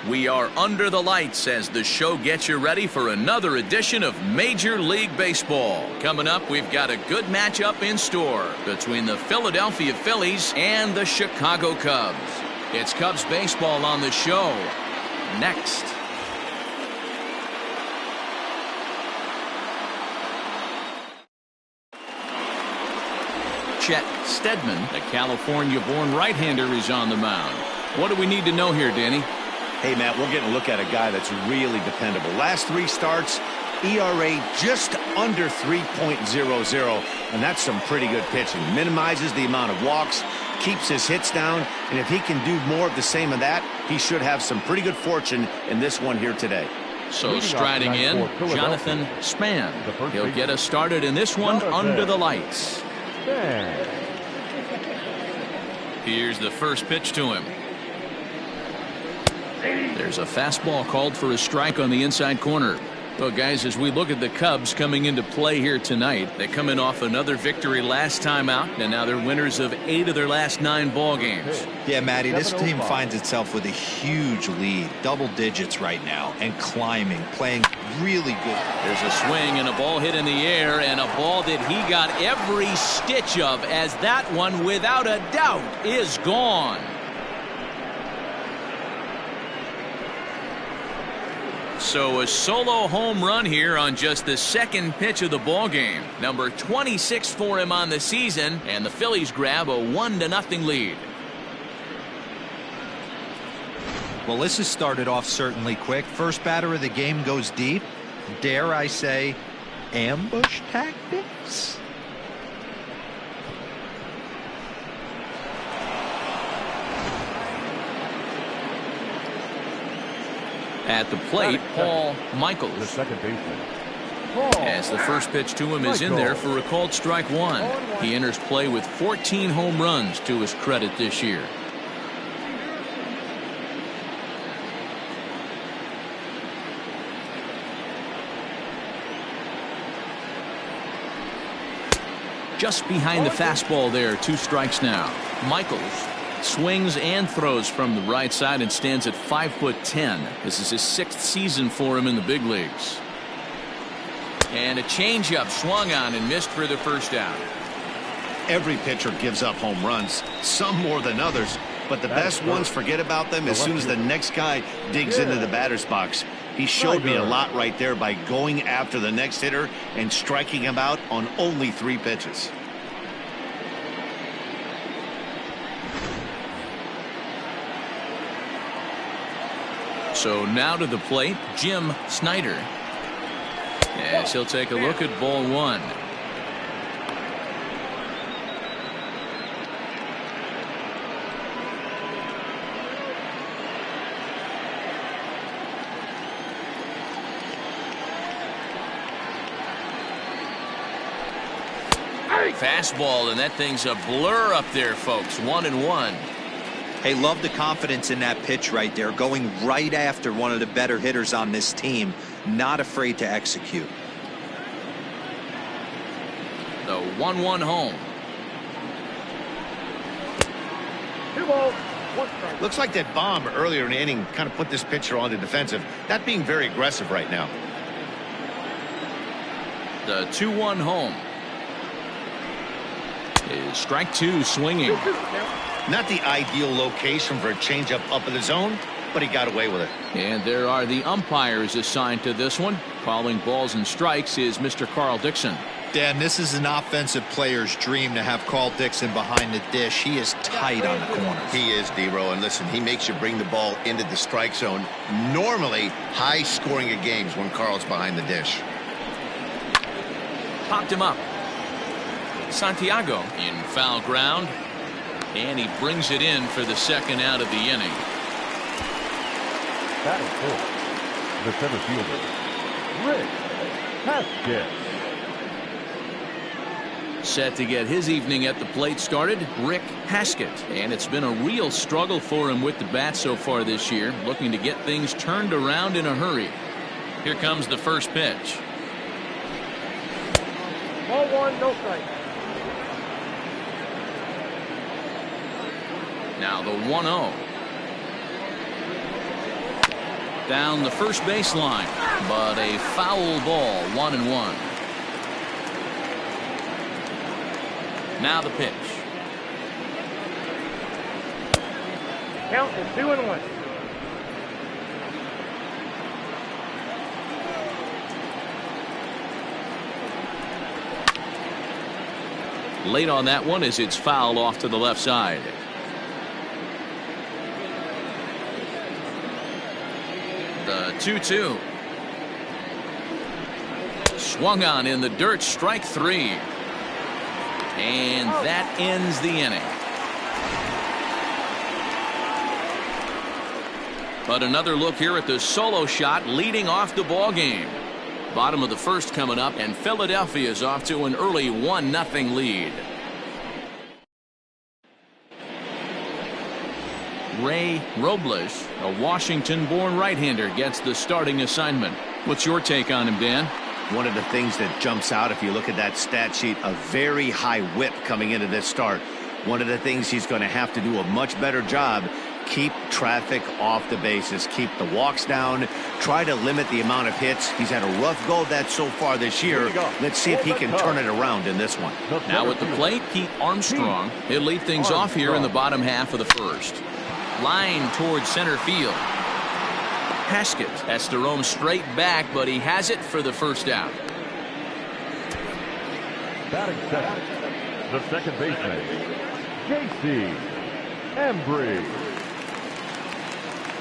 We are under the lights as the show gets you ready for another edition of Major League Baseball. Coming up, we've got a good matchup in store between the Philadelphia Phillies and the Chicago Cubs. It's Cubs baseball on the show. Next. Chet Steadman, the California-born right-hander, is on the mound. What do we need to know here, Danny? Hey, Matt, we're getting a look at a guy that's really dependable. Last 3 starts, ERA just under 3.00, and that's some pretty good pitching. Minimizes the amount of walks, keeps his hits down, and if he can do more of the same of that, he should have some pretty good fortune in this one here today. So striding in, Jonathan Span. He'll get us started in this one under the lights. Here's the first pitch to him. There's a fastball called for a strike on the inside corner. Well, guys, as we look at the Cubs coming into play here tonight, they come in off another victory last time out, and now they're winners of 8 of their last 9 ball games. Yeah, Matty, this team finds itself with a huge lead, double digits right now, and climbing, playing really good. There's a swing and a ball hit in the air, and a ball that he got every stitch of, as that one, without a doubt, is gone. So a solo home run here on just the second pitch of the ball game. Number 26 for him on the season, and the Phillies grab a 1-0 lead. Well, this has started off certainly quick. First batter of the game goes deep. Dare I say, ambush tactics? At the plate, Paul Michaels. The second baseman. As the first pitch to him is in there for a called strike 1. He enters play with 14 home runs to his credit this year. Just behind the fastball there, 2 strikes now. Michaels swings and throws from the right side and stands at 5'10". This is his 6th season for him in the big leagues. And a changeup swung on and missed for the first out. Every pitcher gives up home runs, some more than others, but the best ones forget about them as soon as the next guy digs into the batter's box. He showed me a lot right there by going after the next hitter and striking him out on only 3 pitches. So now to the plate, Jim Snyder. As he'll take a look at ball 1. Fastball, and that thing's a blur up there, folks. 1-1. Hey, love the confidence in that pitch right there, going right after one of the better hitters on this team, not afraid to execute. The 1-1 home. Looks like that bomb earlier in the inning kind of put this pitcher on the defensive, not being very aggressive right now. The 2-1 home. Is strike 2 swinging. Not the ideal location for a changeup up in the zone, but he got away with it. And there are the umpires assigned to this one. Calling balls and strikes is Mr. Carl Dixon. Dan, this is an offensive player's dream to have Carl Dixon behind the dish. He is tight on the corners. He is, D-Row, and listen, he makes you bring the ball into the strike zone. Normally, high scoring of games when Carl's behind the dish. Popped him up. Santiago in foul ground, and he brings it in for the second out of the inning. Batting fourth, the center fielder, Rick Haskett. Set to get his evening at the plate started, Rick Haskett. And it's been a real struggle for him with the bat so far this year, looking to get things turned around in a hurry. Here comes the first pitch. Ball 1, no strike. Now the 1-0. Down the first baseline, but a foul ball, 1-1. Now the pitch. Count is 2-1. Late on that one as it's fouled off to the left side. The 2-2. Swung on in the dirt, strike 3. And that ends the inning. But another look here at the solo shot leading off the ball game. Bottom of the first coming up, and Philadelphia is off to an early 1-0 lead. Ray Robles, a Washington-born right-hander, gets the starting assignment. What's your take on him, Dan? One of the things that jumps out if you look at that stat sheet, a very high whip coming into this start. One of the things he's going to have to do a much better job, keep traffic off the bases, keep the walks down, try to limit the amount of hits. He's had a rough go of that so far this year. Let's see if he can turn it around in this one. Now at the plate, Pete Armstrong. He'll lead things off here in the bottom half of the first. Line towards center field. Haskett has to roam straight back, but he has it for the first out. Batting second, the second baseman, J.C. Embry.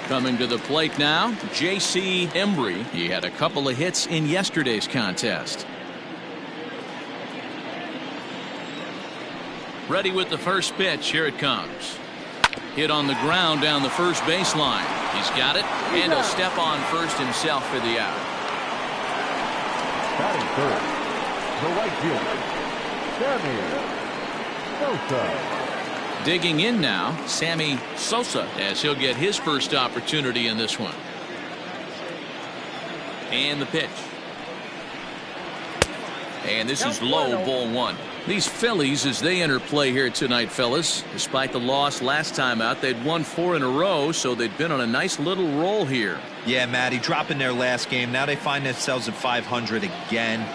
Coming to the plate now, J.C. Embry. He had a couple of hits in yesterday's contest. Ready with the first pitch. Here it comes. Hit on the ground down the first baseline. He's got it, and he'll step on first himself for the out. Batting third, the right fielder, Sammy Sosa. Digging in now, Sammy Sosa, as he'll get his first opportunity in this one. And the pitch. And this is low, ball 1. These Phillies, as they enter play here tonight, fellas, despite the loss last time out, they'd won 4 in a row, so they'd been on a nice little roll here. Yeah, Matty, dropping their last game. Now they find themselves at 500 again.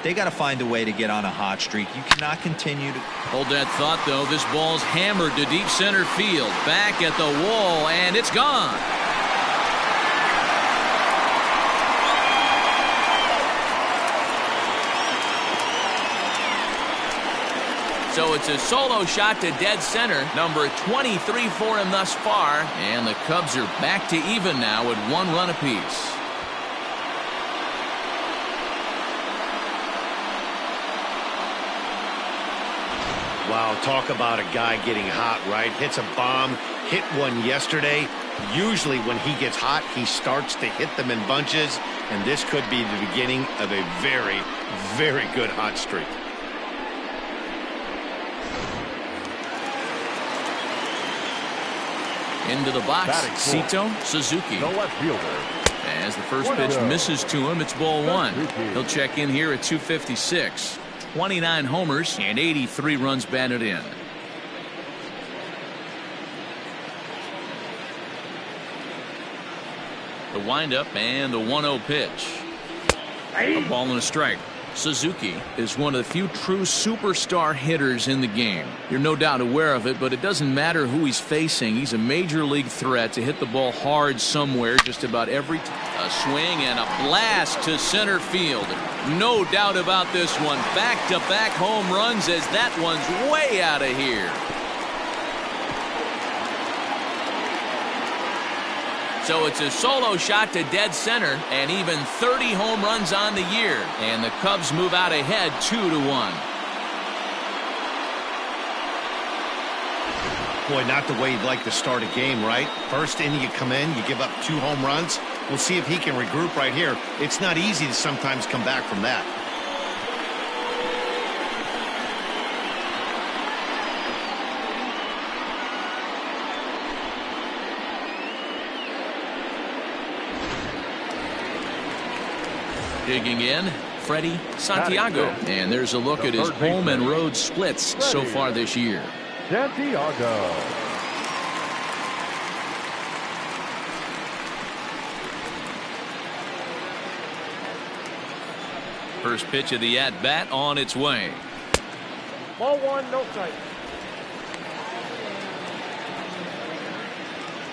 They got to find a way to get on a hot streak. You cannot continue to hold that thought, though. This ball's hammered to deep center field. Back at the wall, and it's gone. So it's a solo shot to dead center, number 23 for him thus far, and the Cubs are back to even now at 1 run apiece. Wow, talk about a guy getting hot, right? Hits a bomb, hit one yesterday. Usually when he gets hot, he starts to hit them in bunches, and this could be the beginning of a very, very good hot streak. Into the box, Sito Suzuki. The left fielder. As the first pitch misses to him, it's ball 1. He'll check in here at 256. 29 homers and 83 runs batted in. The windup and the 1-0 pitch. A ball and a strike. Suzuki is one of the few true superstar hitters in the game. You're no doubt aware of it, but it doesn't matter who he's facing. He's a major league threat to hit the ball hard somewhere just about every time. A swing and a blast to center field. No doubt about this one. Back-to-back home runs as that one's way out of here. So it's a solo shot to dead center, and even 30 home runs on the year. And the Cubs move out ahead 2-1. Boy, not the way you'd like to start a game, right? First inning you come in, you give up 2 home runs. We'll see if he can regroup right here. It's not easy to sometimes come back from that. Digging in, Freddie Santiago. And there's a look at his home and road splits so far this year. Santiago. First pitch of the at-bat on its way. Ball one, no strike.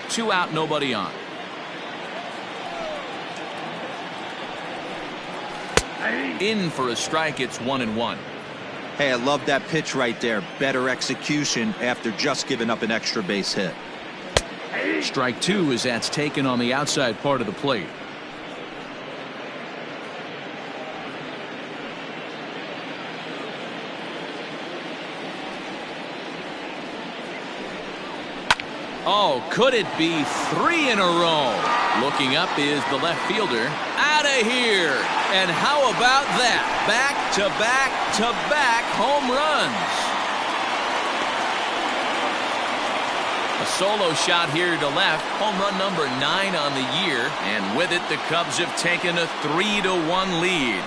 2 out, nobody on. In for a strike. It's 1-1. Hey, I love that pitch right there. Better execution after just giving up an extra base hit. Strike 2 as that's taken on the outside part of the plate. Oh, could it be 3 in a row? Looking up is the left fielder. Out of here. And how about that? Back to back to back home runs. A solo shot here to left. Home run number 9 on the year. And with it, the Cubs have taken a 3-1 lead.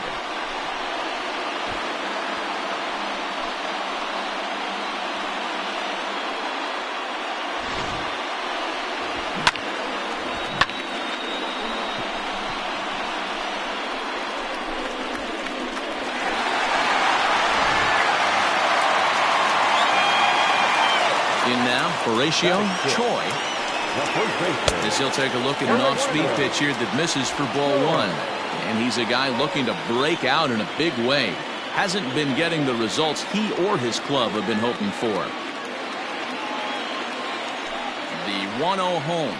Horatio Choi, as he'll take a look at an off-speed pitch here that misses for ball 1. And he's a guy looking to break out in a big way. Hasn't been getting the results he or his club have been hoping for. The 1-0 home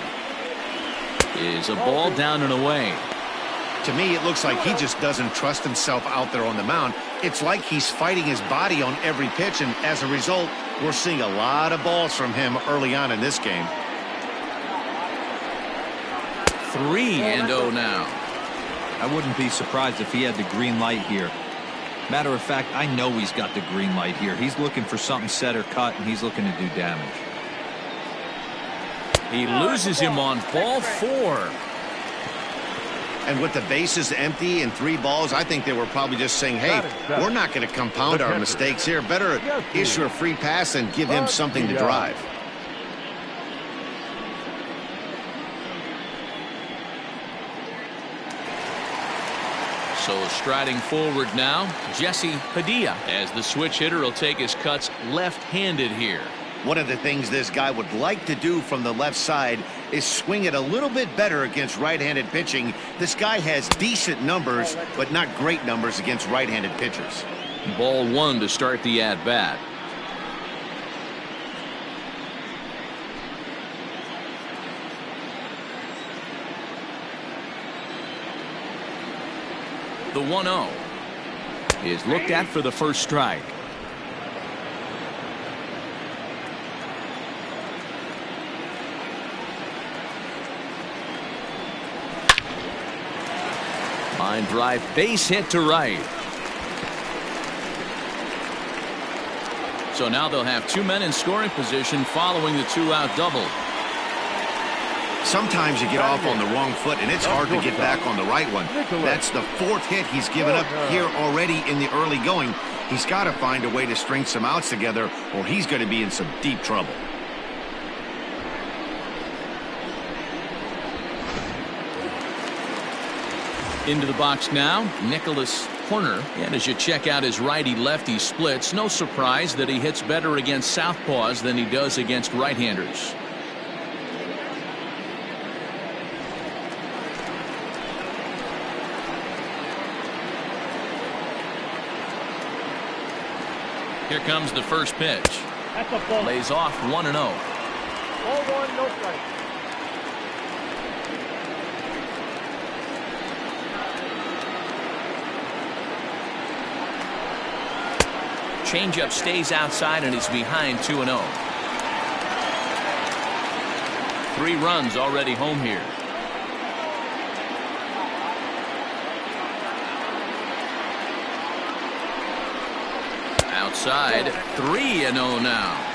is a ball down and away. To me, it looks like he just doesn't trust himself out there on the mound. It's like he's fighting his body on every pitch, and as a result, we're seeing a lot of balls from him early on in this game. 3-0 now. I wouldn't be surprised if he had the green light here. Matter of fact, I know he's got the green light here. He's looking for something set or cut, and he's looking to do damage. He loses him on ball 4. And with the bases empty and 3 balls, I think they were probably just saying, hey, we're not going to compound our mistakes here. Better issue a free pass and give him something to drive. So striding forward now, Jesse Padilla, as the switch hitter will take his cuts left-handed here. One of the things this guy would like to do from the left side is swing it a little bit better against right-handed pitching. This guy has decent numbers, but not great numbers against right-handed pitchers. Ball 1 to start the at-bat. The 1-0 is looked at for the first strike. Line drive, base hit to right. So now they'll have 2 men in scoring position following the 2-out double. Sometimes you get off on the wrong foot, and it's hard to get back on the right one. That's the 4th hit he's given up here already in the early going. He's got to find a way to string some outs together, or he's going to be in some deep trouble. Into the box now, Nicholas Horner. And as you check out his righty-lefty splits, no surprise that he hits better against southpaws than he does against right-handers. Here comes the first pitch. That's a ball. Lays off 1-0. Ball 1, no strike. Changeup stays outside and he's behind 2-0. 3 runs already home here. Outside, 3-0 now.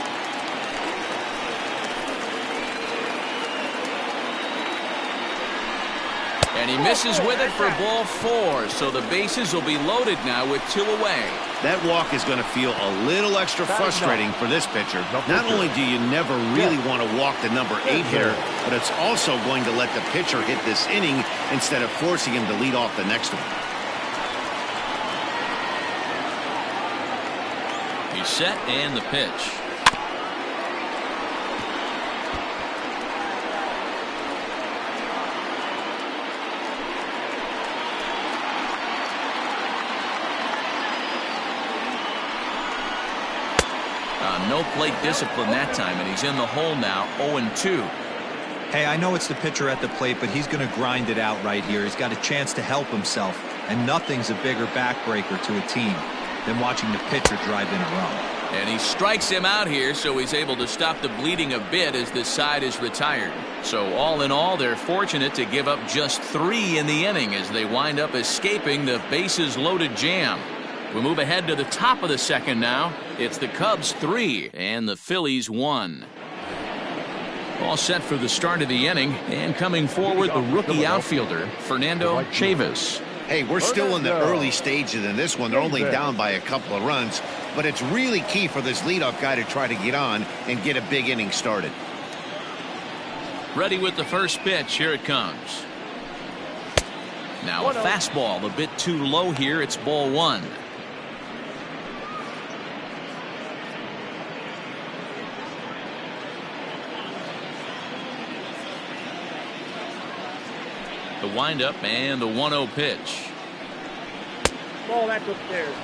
And he misses with it for ball 4, so the bases will be loaded now with 2 away. That walk is going to feel a little extra frustrating for this pitcher. Not only do you never really want to walk the number 8 hitter, but it's also going to let the pitcher hit this inning instead of forcing him to lead off the next one. He's set and the pitch. No plate discipline that time, and he's in the hole now, 0-2. Hey, I know it's the pitcher at the plate, but he's going to grind it out right here. He's got a chance to help himself, and nothing's a bigger backbreaker to a team than watching the pitcher drive in a run. And he strikes him out here, so he's able to stop the bleeding a bit as this side is retired. So all in all, they're fortunate to give up just 3 in the inning as they wind up escaping the bases-loaded jam. We move ahead to the top of the second now. It's the Cubs 3 and the Phillies 1. All set for the start of the inning, and coming forward the rookie outfielder Fernando Chavis. Hey, we're still in the early stages in this one. They're only down by a couple of runs, but it's really key for this leadoff guy to try to get on and get a big inning started. Ready with the first pitch. Here it comes. Now a fastball a bit too low here. It's ball 1. The windup and the 1-0 pitch. Ball, that's upstairs.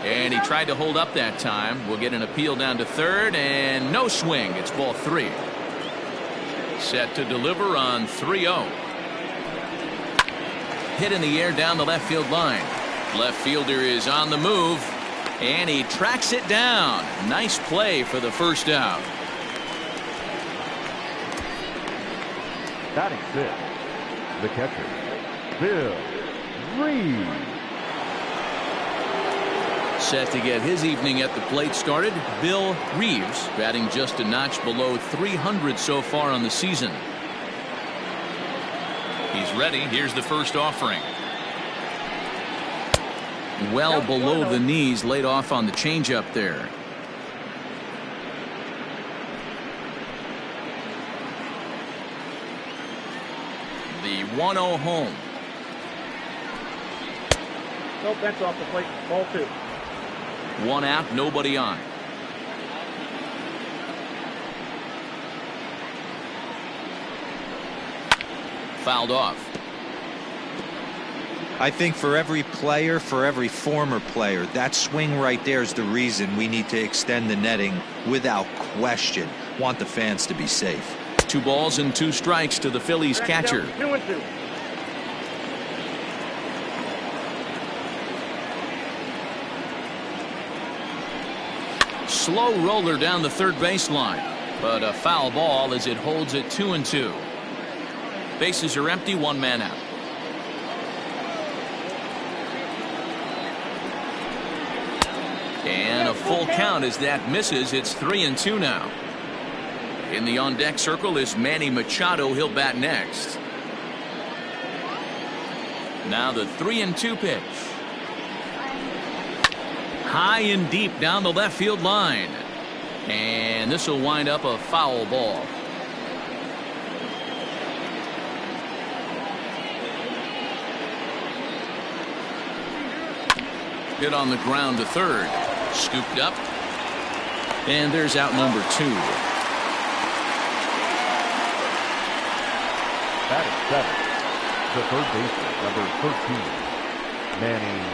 And he tried to hold up that time. We'll get an appeal down to third, and no swing. It's ball 3. Set to deliver on 3-0. Hit in the air down the left field line. Left fielder is on the move, and he tracks it down. Nice play for the first out. Batting 6, the catcher, Bill Reeves. Set to get his evening at the plate started, Bill Reeves, batting just a notch below 300 so far on the season. He's ready. Here's the first offering. Well below the knees, laid off on the changeup there. The 1-0 home. No, that's off the plate. Ball 2. 1 out, nobody on. Fouled off. I think for every player, for every former player, that swing right there is the reason we need to extend the netting without question. Want the fans to be safe. 2 balls and 2 strikes to the Phillies catcher. 2-2. Slow roller down the third baseline, but a foul ball as it holds it 2-2. Bases are empty, 1 man out. And a full count as that misses. It's 3-2 now. In the on deck circle is Manny Machado. He'll bat next. Now the 3-2 pitch. High and deep down the left field line, and this will wind up a foul ball. Hit on the ground to third. Scooped up. And there's out number 2. Batting 7, the third baseman, number 13, Manny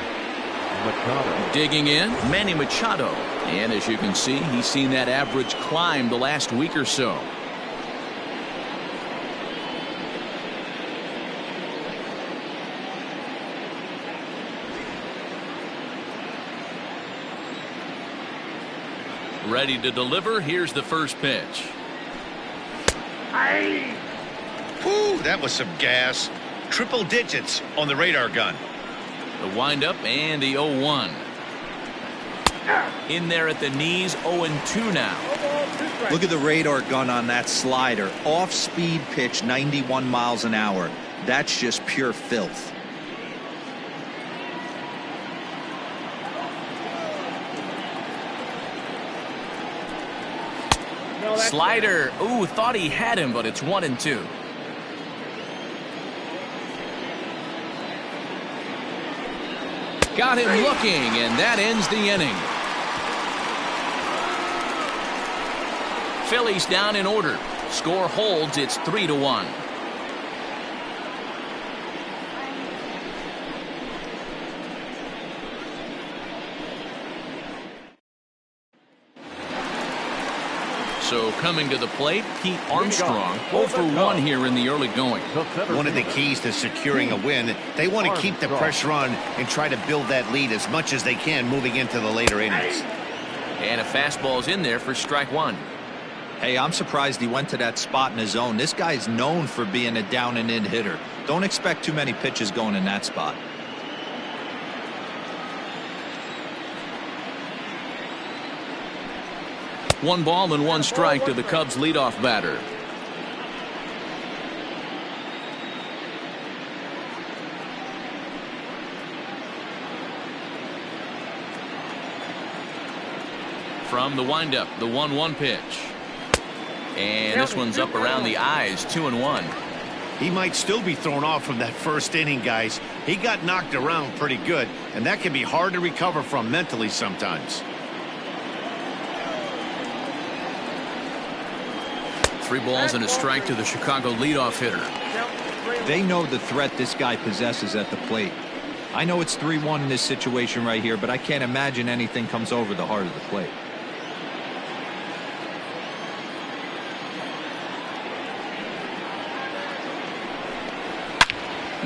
Machado. Digging in, Manny Machado. And as you can see, he's seen that average climb the last week or so. Ready to deliver. Here's the first pitch. Whew, that was some gas. Triple digits on the radar gun. The windup and the 0-1. In there at the knees, 0-2 now. Look at the radar gun on that slider. Off speed pitch, 91 miles an hour. That's just pure filth. Slider. Ooh, thought he had him, but it's 1-2. Got him looking, and that ends the inning. Phillies down in order. Score holds. It's 3-1. So coming to the plate, Pete Armstrong, 0 for 1 here in the early going. One of the keys to securing a win, they want to keep the pressure on and try to build that lead as much as they can moving into the later innings. And a fastball's in there for strike 1. Hey, I'm surprised he went to that spot in his zone. This guy's known for being a down and in hitter. Don't expect too many pitches going in that spot. One ball and one strike to the Cubs leadoff batter. From the windup, the 1-1 pitch. And this one's up around the eyes, 2-1. He might still be thrown off from that first inning, guys. He got knocked around pretty good, and that can be hard to recover from mentally sometimes. 3 balls and a strike to the Chicago leadoff hitter. They know the threat this guy possesses at the plate. I know it's 3-1 in this situation right here, but I can't imagine anything comes over the heart of the plate.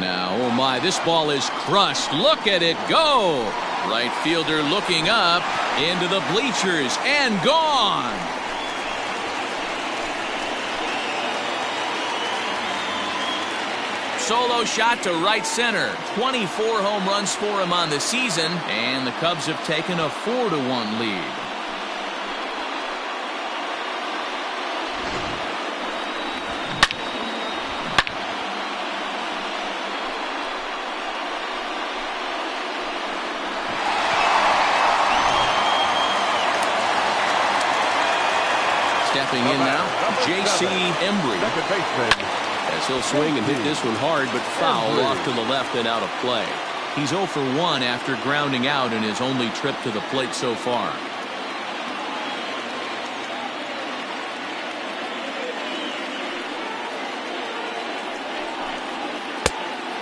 Now, oh my, this ball is crushed. Look at it go. Right fielder looking up into the bleachers and gone. Solo shot to right center. 24 home runs for him on the season, and the Cubs have taken a 4-1 lead. Stepping in now, J.C. Embry. As he'll swing and hit this one hard, but foul off to the left and out of play. He's 0 for 1 after grounding out in his only trip to the plate so far.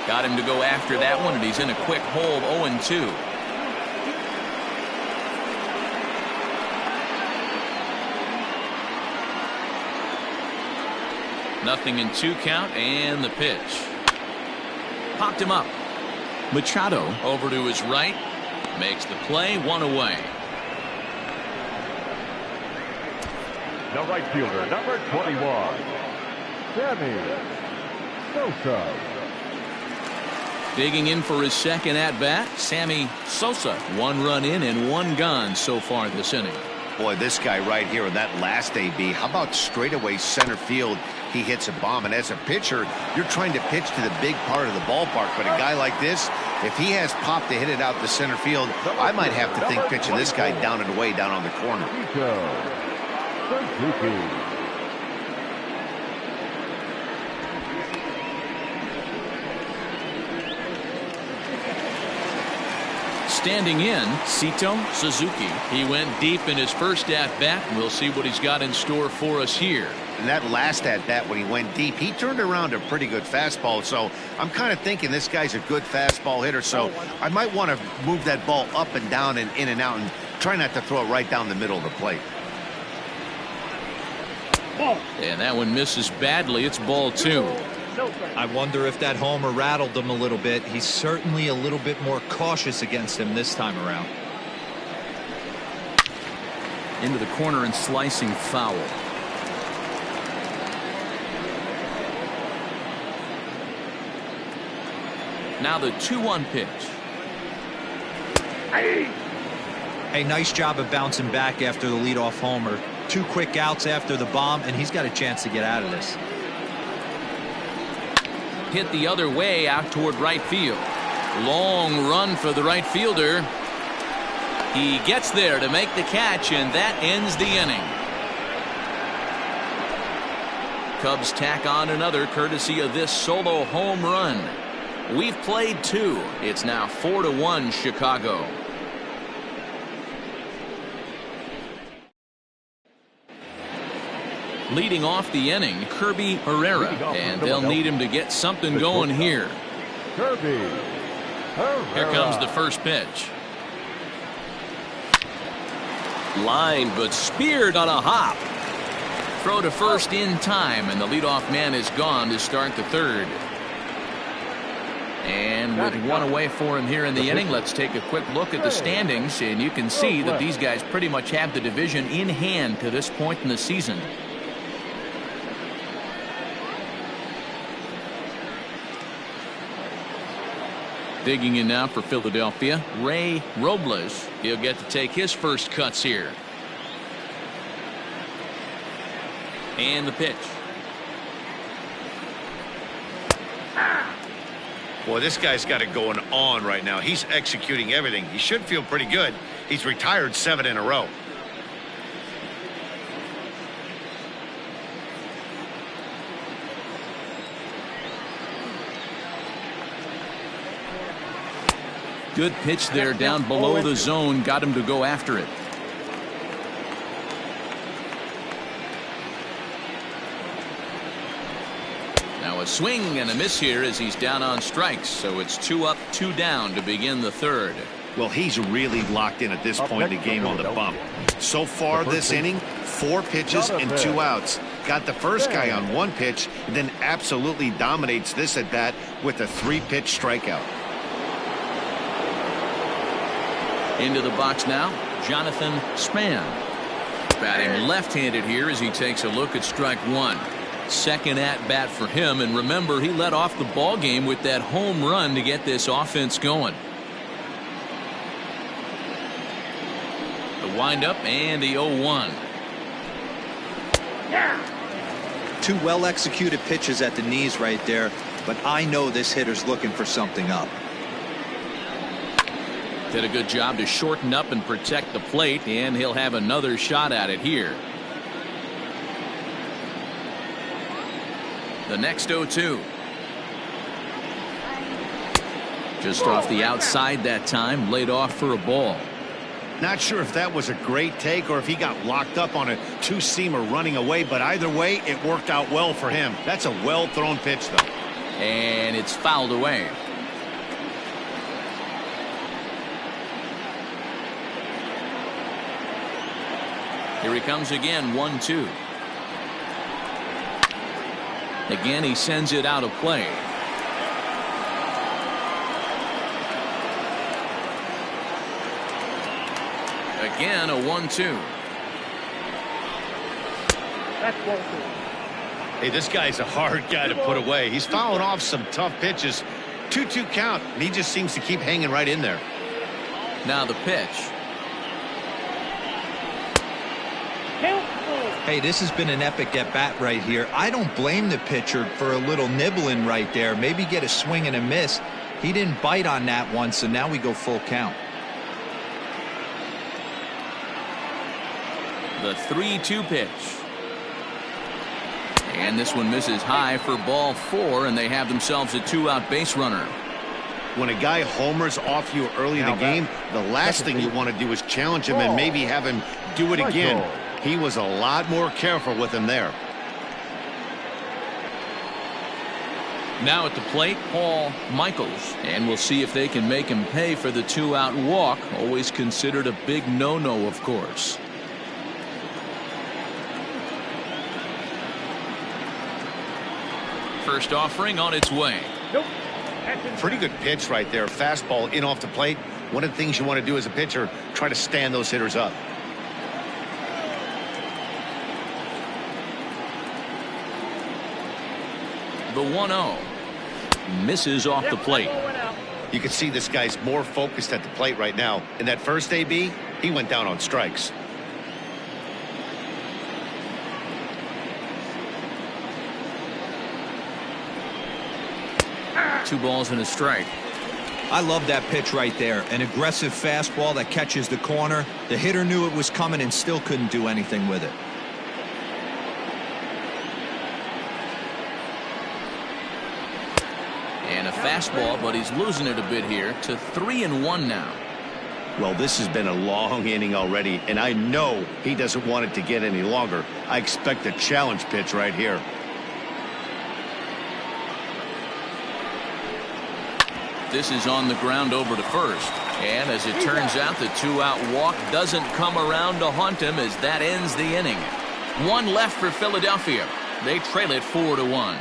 Got him to go after that one, and he's in a quick hole, 0-2. Nothing in 2 count, and the pitch. Popped him up. Machado over to his right. Makes the play, 1 away. The right fielder, number 21, Sammy Sosa. Digging in for his second at-bat, Sammy Sosa. 1 run in and 1 gone so far this inning. Boy, this guy right here in that last AB, how about straightaway center field? He hits a bomb, and as a pitcher, you're trying to pitch to the big part of the ballpark, but a guy like this, if he has pop to hit it out to center field, I might have to think pitching this guy down and away down on the corner. Standing in, Sito Suzuki. He went deep in his first at-bat. We'll see what he's got in store for us here. And that last at-bat when he went deep, he turned around a pretty good fastball. So I'm kind of thinking this guy's a good fastball hitter. So I might want to move that ball up and down and in and out and try not to throw it right down the middle of the plate. And that one misses badly. It's ball 2. I wonder if that homer rattled him a little bit. He's certainly a little bit more cautious against him this time around. Into the corner and slicing foul. Now the 2-1 pitch. Hey, nice job of bouncing back after the leadoff homer. 2 quick outs after the bomb, and he's got a chance to get out of this. Hit the other way out toward right field. Long run for the right fielder. He gets there to make the catch, and that ends the inning. Cubs tack on another courtesy of this solo home run. We've played 2. It's now 4-1 Chicago. Leading off the inning, Kirby Herrera, and they'll need him to get something going here. Kirby Herrera. Here comes the first pitch. Line, but speared on a hop. Throw to first in time, and the leadoff man is gone to start the third. And with one away for him here in the inning, let's take a quick look at the standings, and you can see that these guys pretty much have the division in hand to this point in the season. Digging in now for Philadelphia, Ray Robles. He'll get to take his first cuts here. And the pitch. Boy, this guy's got it going on right now. He's executing everything. He should feel pretty good. He's retired 7 in a row. Good pitch there down below the zone. Got him to go after it. Now a swing and a miss here as he's down on strikes. So it's 2 up, 2 down to begin the third. Well, he's really locked in at this point in the game on the bump. So far this inning, 4 pitches and 2 outs. Got the first guy on 1 pitch, and then absolutely dominates this at bat with a 3-pitch strikeout. Into the box now, Jonathan Span. Batting left-handed here as he takes a look at strike 1. Second at bat for him, and remember, he led off the ball game with that home run to get this offense going. The windup and the 0-1. 2 well-executed pitches at the knees right there, but I know this hitter's looking for something up. Did a good job to shorten up and protect the plate, and he'll have another shot at it here. The next 0-2. Just off the outside that time, laid off for a ball. Not sure if that was a great take or if he got locked up on a 2-seamer running away, but either way, it worked out well for him. That's a well-thrown pitch, though. And it's fouled away. Here he comes again, 1-2. Again, he sends it out of play. Again, a 1-2. That's 1-2. Hey, this guy's a hard guy to put away. He's fouling off some tough pitches. 2-2 count, and he just seems to keep hanging right in there. Now the pitch. Hey, this has been an epic at-bat right here. I don't blame the pitcher for a little nibbling right there. Maybe get a swing and a miss. He didn't bite on that one, so now we go full count. The 3-2 pitch. And this one misses high for ball 4, and they have themselves a 2-out base runner. When a guy homers off you early in the game, the last thing you want to do is challenge him and maybe have him do it again. He was a lot more careful with him there. Now at the plate, Paul Michaels, and we'll see if they can make him pay for the 2-out walk. Always considered a big no-no, of course. First offering on its way. Nope. Pretty good pitch right there. Fastball in off the plate. One of the things you want to do as a pitcher, try to stand those hitters up. The 1-0 misses off the plate. You can see this guy's more focused at the plate right now. In that first AB, he went down on strikes. Two balls and a strike. I love that pitch right there. An aggressive fastball that catches the corner. The hitter knew it was coming and still couldn't do anything with it. And a fastball, but he's losing it a bit here to 3-1 now. Well, this has been a long inning already, and I know he doesn't want it to get any longer. I expect a challenge pitch right here. This is on the ground over to first. And as it turns out, the 2-out walk doesn't come around to haunt him as that ends the inning. One left for Philadelphia. They trail it 4-1.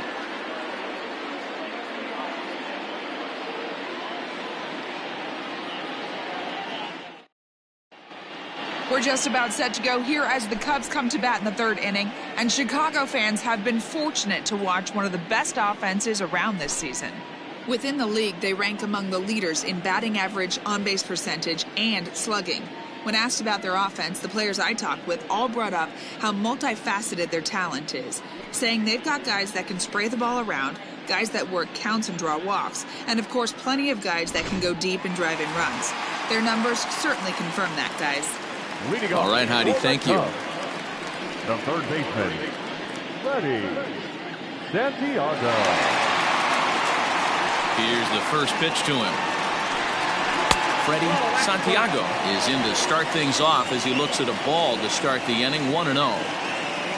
We're just about set to go here as the Cubs come to bat in the third inning, and Chicago fans have been fortunate to watch one of the best offenses around this season. Within the league, they rank among the leaders in batting average, on-base percentage, and slugging. When asked about their offense, the players I talked with all brought up how multifaceted their talent is, saying they've got guys that can spray the ball around, guys that work counts and draw walks, and of course plenty of guys that can go deep and drive in runs. Their numbers certainly confirm that, guys. All right, Heidi, thank you. The third baseman, Freddie Santiago. Here's the first pitch to him. Freddie Santiago is in to start things off as he looks at a ball to start the inning. 1-0.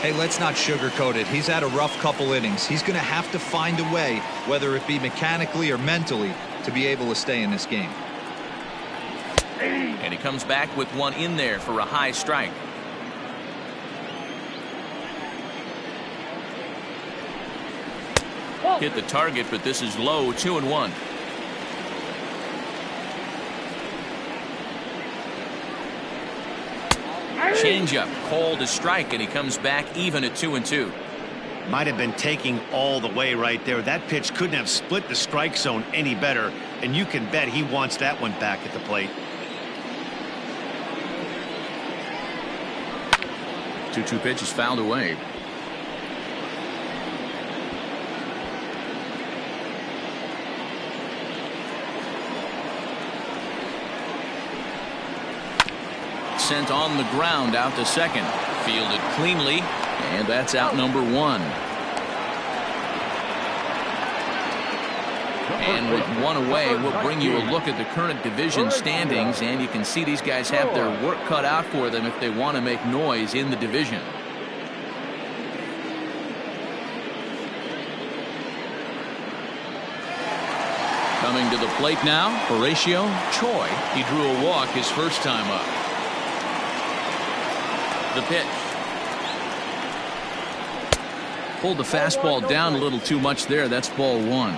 Hey, let's not sugarcoat it. He's had a rough couple innings. He's going to have to find a way, whether it be mechanically or mentally, to be able to stay in this game. And he comes back with one in there for a high strike. Hit the target, but this is low. 2-1. Changeup called a strike, and he comes back even at 2-2. Might have been taking all the way right there. That pitch couldn't have split the strike zone any better, and you can bet he wants that one back at the plate. 2-2 pitch is fouled away. Sent on the ground out to second. Fielded cleanly, and that's out number one. And with one away, we'll bring you a look at the current division standings, and you can see these guys have their work cut out for them if they want to make noise in the division. Coming to the plate now, Horatio Choi. He drew a walk his first time up. The pitch. Pulled the fastball down a little too much there. That's ball one.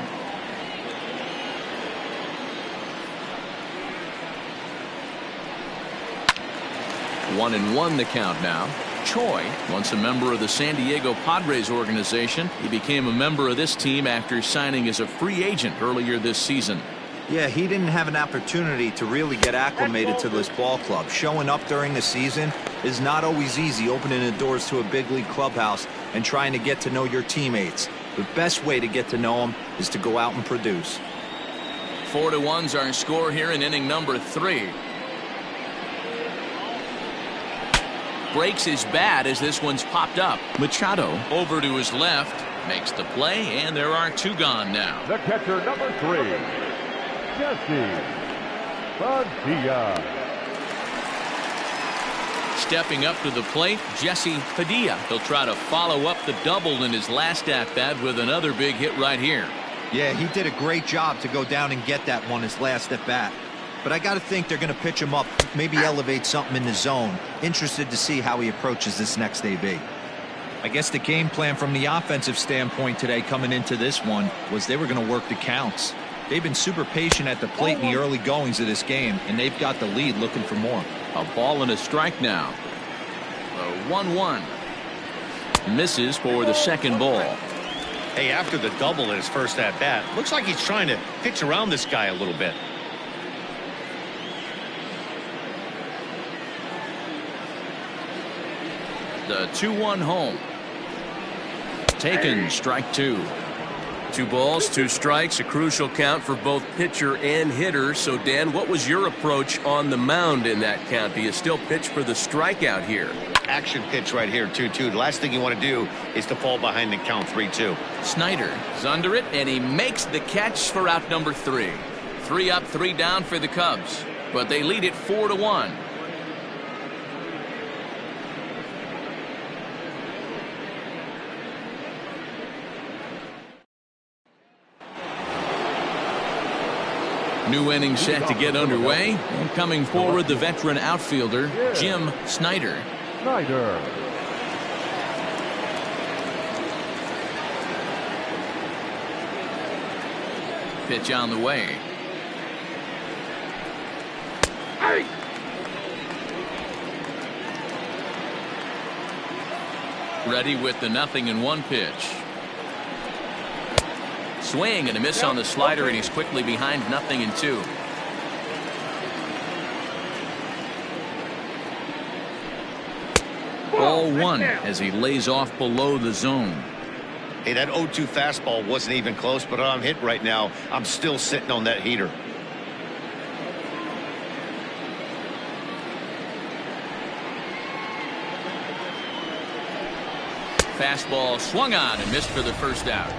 One and one the count now. Choi, once a member of the San Diego Padres organization, he became a member of this team after signing as a free agent earlier this season. Yeah, he didn't have an opportunity to really get acclimated to this ball club. Showing up during the season is not always easy, opening the doors to a big league clubhouse and trying to get to know your teammates. The best way to get to know them is to go out and produce. 4-1's our score here in inning number 3. Breaks his bat as this one's popped up. Machado over to his left, makes the play, and there are two gone now. The catcher, number 3, Jesse Padilla. Stepping up to the plate, Jesse Padilla. He'll try to follow up the double in his last at-bat with another big hit right here. Yeah, he did a great job to go down and get that one his last at-bat. But I got to think they're going to pitch him up, maybe elevate something in the zone. Interested to see how he approaches this next AB. I guess the game plan from the offensive standpoint today coming into this one was they were going to work the counts. They've been super patient at the plate in the early goings of this game, and they've got the lead looking for more. A ball and a strike now. A 1-1. Misses for the second ball. Hey, after the double in his first at-bat, looks like he's trying to pitch around this guy a little bit. The 2-1 home. Taken, strike two. 2 balls, 2 strikes, a crucial count for both pitcher and hitter. So, Dan, what was your approach on the mound in that count? Do you still pitch for the strikeout here? Action pitch right here, 2-2. The last thing you want to do is to fall behind the count 3-2. Snyder is under it, and he makes the catch for out number 3. 3 up, 3 down for the Cubs, but they lead it 4-1. New inning set to get underway, and coming forward, the veteran outfielder, Jim Snyder. Pitch on the way. Ready with the 0-1 pitch. Swing and a miss on the slider, and he's quickly behind 0-2. Ball 1 as he lays off below the zone. Hey, that 0-2 fastball wasn't even close, but I'm hit right now. I'm still sitting on that heater. Fastball swung on and missed for the first out.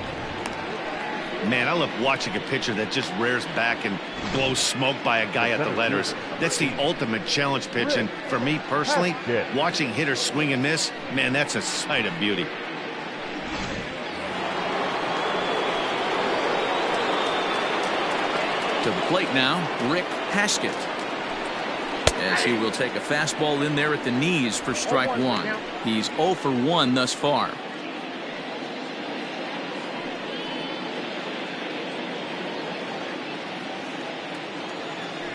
Man, I love watching a pitcher that just rears back and blows smoke by a guy at the letters. That's the ultimate challenge pitch, and for me personally, watching hitters swing and miss, man, that's a sight of beauty. To the plate now, Rick Haskett, as he will take a fastball in there at the knees for strike 1. He's 0 for 1 thus far.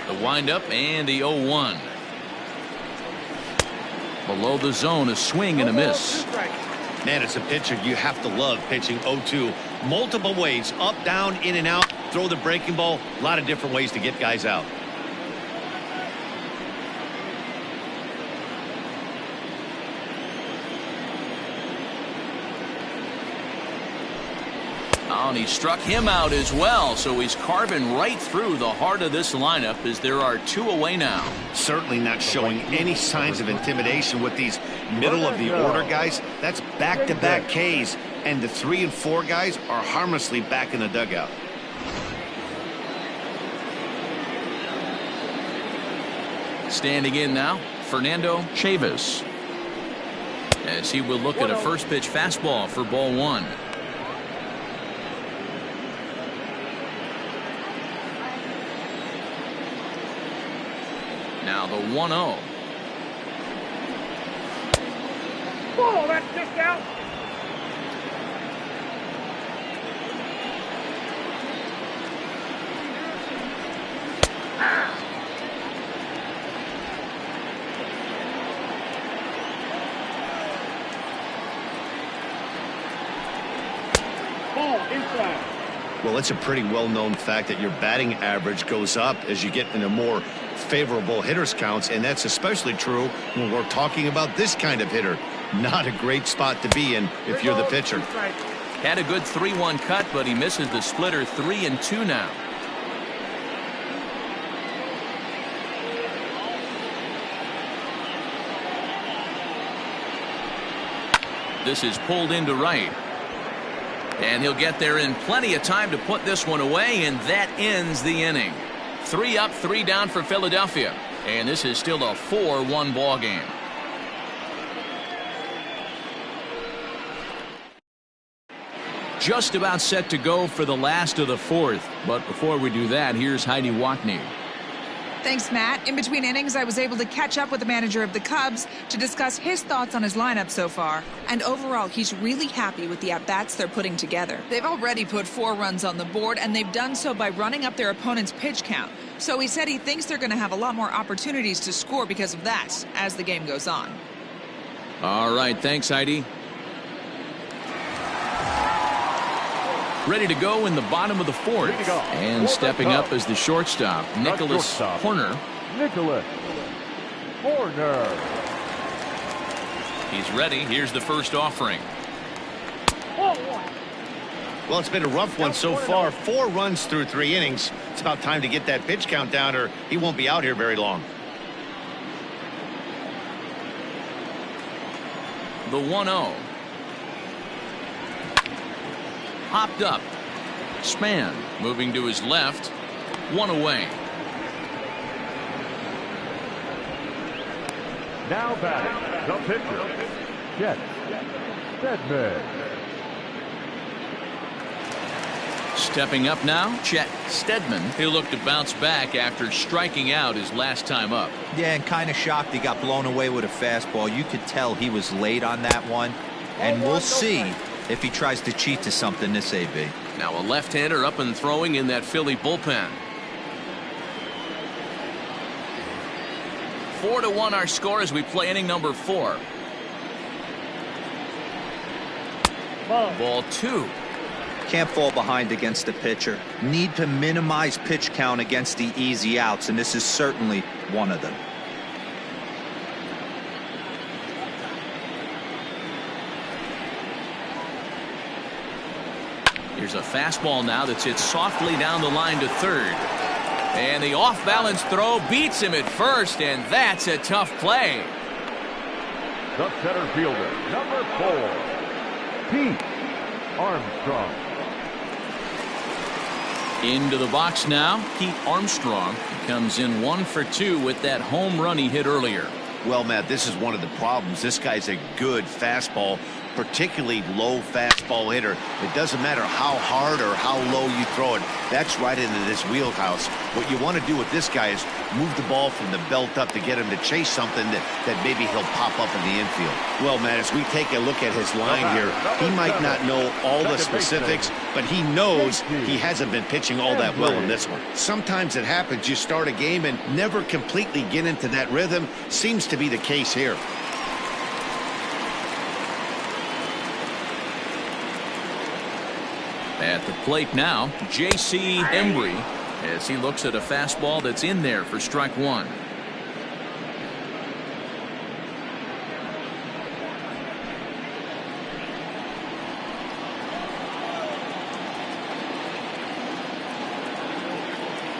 The windup and the 0-1. Below the zone, a swing and a miss. Man, as a pitcher, you have to love pitching 0-2. Multiple ways, up, down, in and out. Throw the breaking ball. A lot of different ways to get guys out. Oh, and he struck him out as well, so he's carving right through the heart of this lineup as there are 2 away now. Certainly not showing any signs of intimidation with these middle of the order guys. That's back-to-back Ks, and the 3 and 4 guys are harmlessly back in the dugout. Standing in now, Fernando Chavis, as he will look at a first pitch fastball for ball 1. Now the 1-0. Oh, that's just out. Ball inside. Well, it's a pretty well-known fact that your batting average goes up as you get into more favorable hitters counts, and that's especially true when we're talking about this kind of hitter. Not a great spot to be in if you're the pitcher. Had a good 3-1 cut, but he misses the splitter. 3-2 now. This is pulled into right. And he'll get there in plenty of time to put this one away, and that ends the inning. 3 up, 3 down for Philadelphia. And this is still a 4-1 ball game. Just about set to go for the last of the 4th. But before we do that, here's Heidi Watney. Thanks, Matt. In between innings, I was able to catch up with the manager of the Cubs to discuss his thoughts on his lineup so far. And overall, he's really happy with the at-bats they're putting together. They've already put 4 runs on the board, and they've done so by running up their opponent's pitch count. So he said he thinks they're going to have a lot more opportunities to score because of that as the game goes on. All right, thanks, Heidi. Ready to go in the bottom of the 4th. And stepping up as the shortstop, Nicholas Horner. He's ready. Here's the first offering. Well, it's been a rough one so far. 4 runs through 3 innings. It's about time to get that pitch count down, or he won't be out here very long. The 1-0. Hopped up. Span moving to his left. 1 away. Now batting, the pitcher, Chet Steadman. Stepping up now, Chet Steadman. He'll look to bounce back after striking out his last time up. Yeah, and kind of shocked he got blown away with a fastball. You could tell he was late on that one. And we'll see if he tries to cheat to something this AB. Now a left-hander up and throwing in that Philly bullpen. 4-1 our score as we play inning number 4. Ball 2. Can't fall behind against the pitcher. Need to minimize pitch count against the easy outs, and this is certainly one of them. Here's a fastball now that's hit softly down the line to third. And the off-balance throw beats him at first, and that's a tough play. The center fielder, number 4, Pete Armstrong. Into the box now, Pete Armstrong comes in 1 for 2 with that home run he hit earlier. Well, Matt, this is one of the problems. This guy's a good fastball, particularly low fastball hitter. It doesn't matter how hard or how low you throw it. That's right into this wheelhouse. What you want to do with this guy is move the ball from the belt up to get him to chase something that maybe he'll pop up in the infield. Well, Matt, as we take a look at his line here, he might not know all the specifics, but he knows he hasn't been pitching all that well in this one. Sometimes it happens. You start a game and never completely get into that rhythm. Seems to be the case here. At the plate now, J.C. Embry, as he looks at a fastball that's in there for strike 1.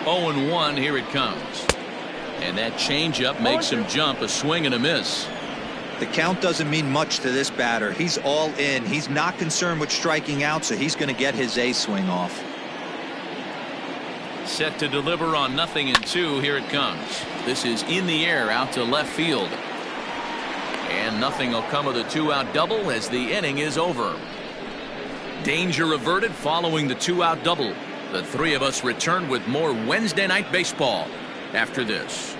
Oh and 1, here it comes. And that changeup makes him jump, a swing and a miss. The count doesn't mean much to this batter. He's all in. He's not concerned with striking out, so he's going to get his A swing off. Set to deliver on 0-2. Here it comes. This is in the air out to left field. And nothing will come of the 2-out double as the inning is over. Danger averted following the 2-out double. The three of us return with more Wednesday Night Baseball after this.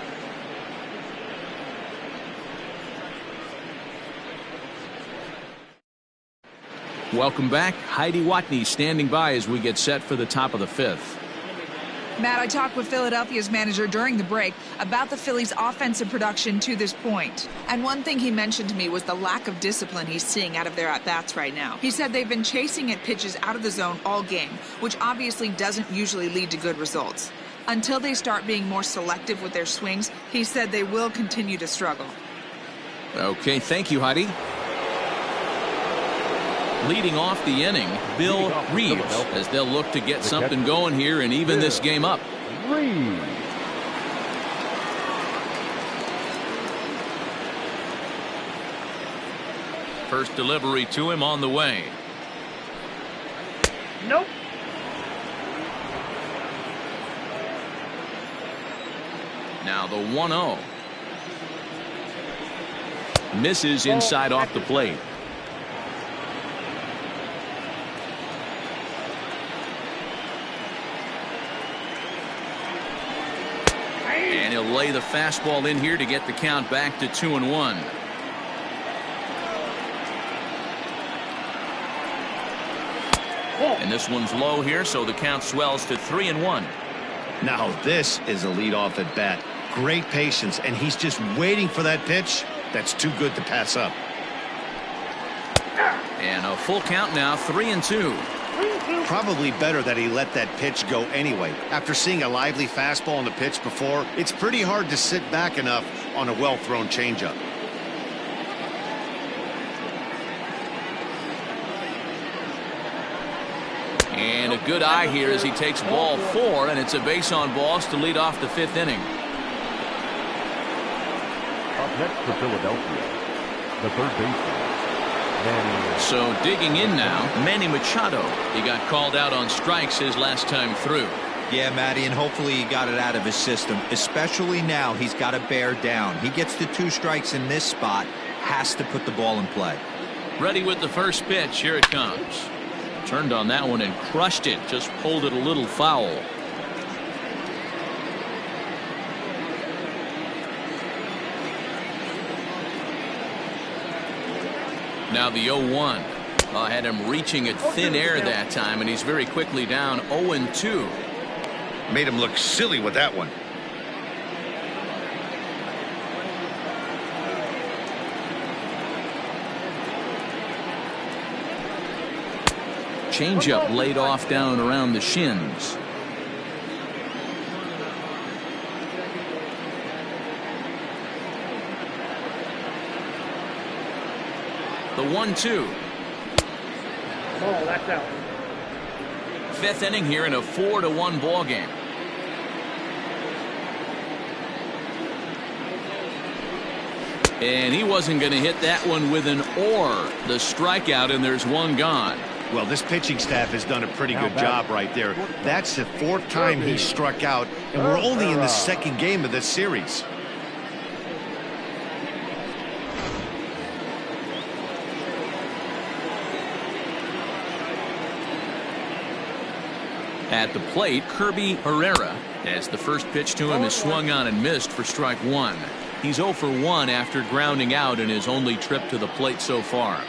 Welcome back. Heidi Watney standing by as we get set for the top of the 5th. Matt, I talked with Philadelphia's manager during the break about the Phillies' offensive production to this point. And one thing he mentioned to me was the lack of discipline he's seeing out of their at-bats right now. He said they've been chasing at pitches out of the zone all game, which obviously doesn't usually lead to good results. Until they start being more selective with their swings, he said they will continue to struggle. Okay, thank you, Heidi. Leading off the inning, Bill Reeves, as they'll look to get something going here and even this game up. Reeves. First delivery to him on the way. Nope. Now the 1-0. Misses inside off the plate. And he'll lay the fastball in here to get the count back to 2-1. And this one's low here, so the count swells to 3-1. Now this is a leadoff at bat. Great patience, and he's just waiting for that pitch. That's too good to pass up. And a full count now, 3-2. Probably better that he let that pitch go anyway. After seeing a lively fastball on the pitch before, it's pretty hard to sit back enough on a well-thrown changeup. And a good eye here as he takes ball 4, and it's a base on balls to lead off the 5th inning. Up next for Philadelphia, the third baseman, Manny. So digging in now, Manny Machado. He got called out on strikes his last time through. Yeah, Matty, and hopefully he got it out of his system, especially now he's got to bear down. He gets the 2 strikes in this spot, has to put the ball in play. Ready with the first pitch. Here it comes. Turned on that one and crushed it. Just pulled it a little foul. Now the 0-1. Had him reaching at thin air that time, and he's very quickly down 0-2. Made him look silly with that one. Changeup laid off down around the shins. The 1-2. Oh, that's out. 5th inning here in a 4-1 ball game. And he wasn't going to hit that one with an or. The strikeout, and there's one gone. Well, this pitching staff has done a pretty good job right there. That's the 4th time he struck out, and we're only in the 2nd game of this series. At the plate, Kirby Herrera, as the first pitch to him is swung on and missed for strike 1. He's 0 for 1 after grounding out in his only trip to the plate so far.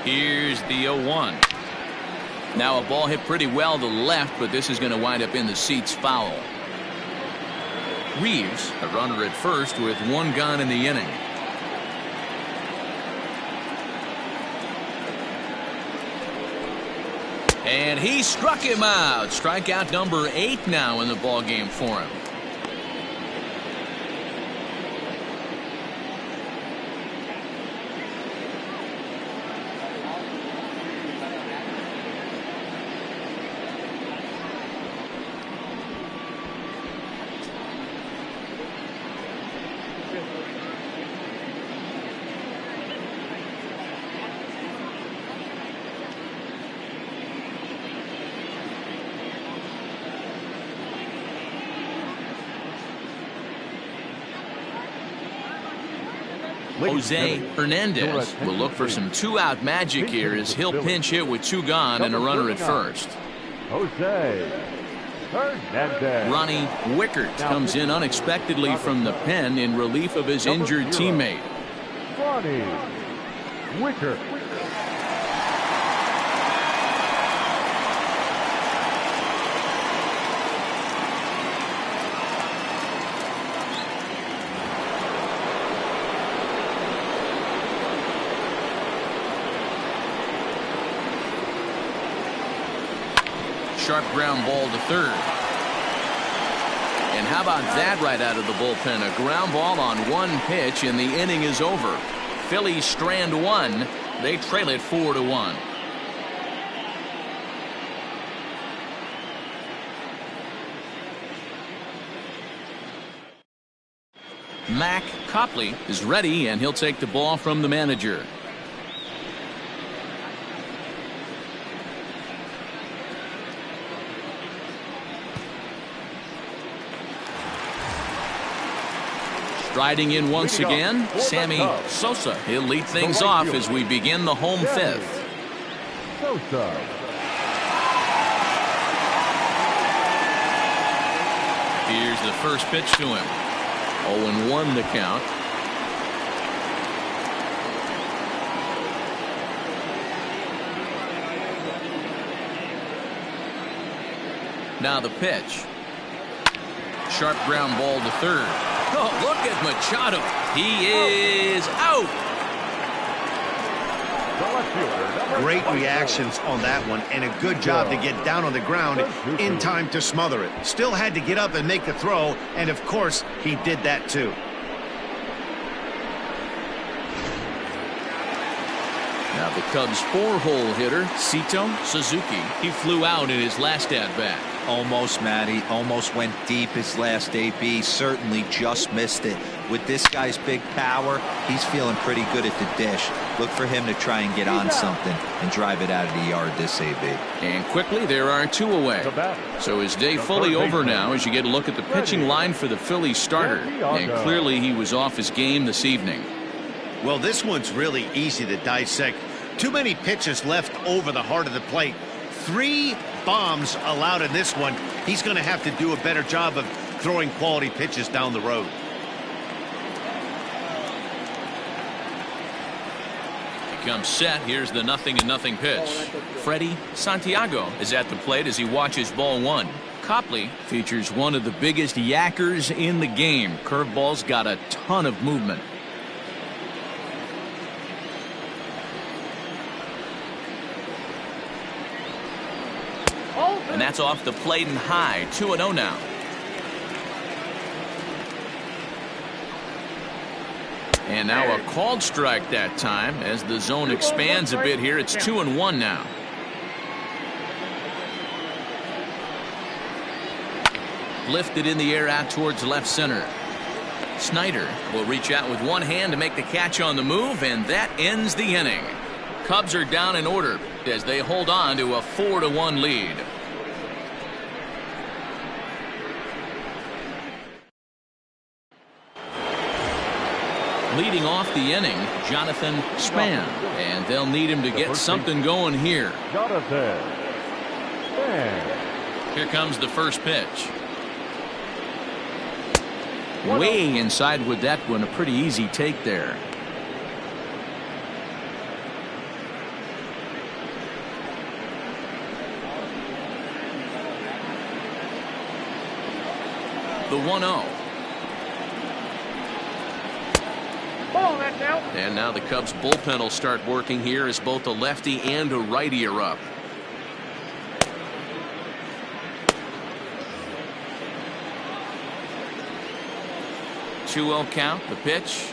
Here's the 0-1. Now a ball hit pretty well to left, but this is going to wind up in the seats foul. Reeves, a runner at first with 1 gone in the inning. And he struck him out. Strikeout number 8 now in the ball game for him. Jose Hernandez will look for some 2-out magic here as he'll pinch hit with 2 gone and a runner at first. Jose Hernandez. Ronnie Wickert comes in unexpectedly from the pen in relief of his injured teammate. Ronnie Wickert. Sharp ground ball to third. And how about that right out of the bullpen? A ground ball on 1 pitch, and the inning is over. Phillies strand 1. They trail it 4-1. Mac Copley is ready, and he'll take the ball from the manager. Striding in once again, Sammy Sosa. He'll lead things off as we begin the home 5th. Sosa. Here's the first pitch to him. 0-1 the count. Now the pitch. Sharp ground ball to third. Oh, look at Machado. He is out. The left fielder, number Great 24. reactions on that one, and a good job to get down on the ground in time to smother it. Still had to get up and make the throw, and of course, he did that too. Now the Cubs' 4-hole hitter, Sito Suzuki. He flew out in his last at-bat. Almost, Matty. Almost went deep his last AB. Certainly just missed it. With this guy's big power, he's feeling pretty good at the dish. Look for him to try and get on something and drive it out of the yard this AB. And quickly, there are 2 away. So his day fully over now as you get a look at the pitching line for the Phillies starter. And clearly he was off his game this evening. Well, this one's really easy to dissect. Too many pitches left over the heart of the plate. 3 bombs allowed in this one. He's going to have to do a better job of throwing quality pitches down the road. He comes set. Here's the 0-0 pitch. Freddie Santiago is at the plate as he watches ball 1. Copley features one of the biggest yackers in the game. Curveball's got a ton of movement. And that's off the plate and high. 2-0 now. And now a called strike that time as the zone expands a bit here. It's 2-1 now. Lifted in the air out towards left center. Snyder will reach out with one hand to make the catch on the move, and that ends the inning. Cubs are down in order as they hold on to a 4-1 lead. Leading off the inning, Jonathan Span, and they'll need him to get something going here. Jonathan Span. Here comes the first pitch. Way inside with that one, a pretty easy take there. The 1-0. And now the Cubs bullpen will start working here as both a lefty and a righty are up. Two-0 count. The pitch.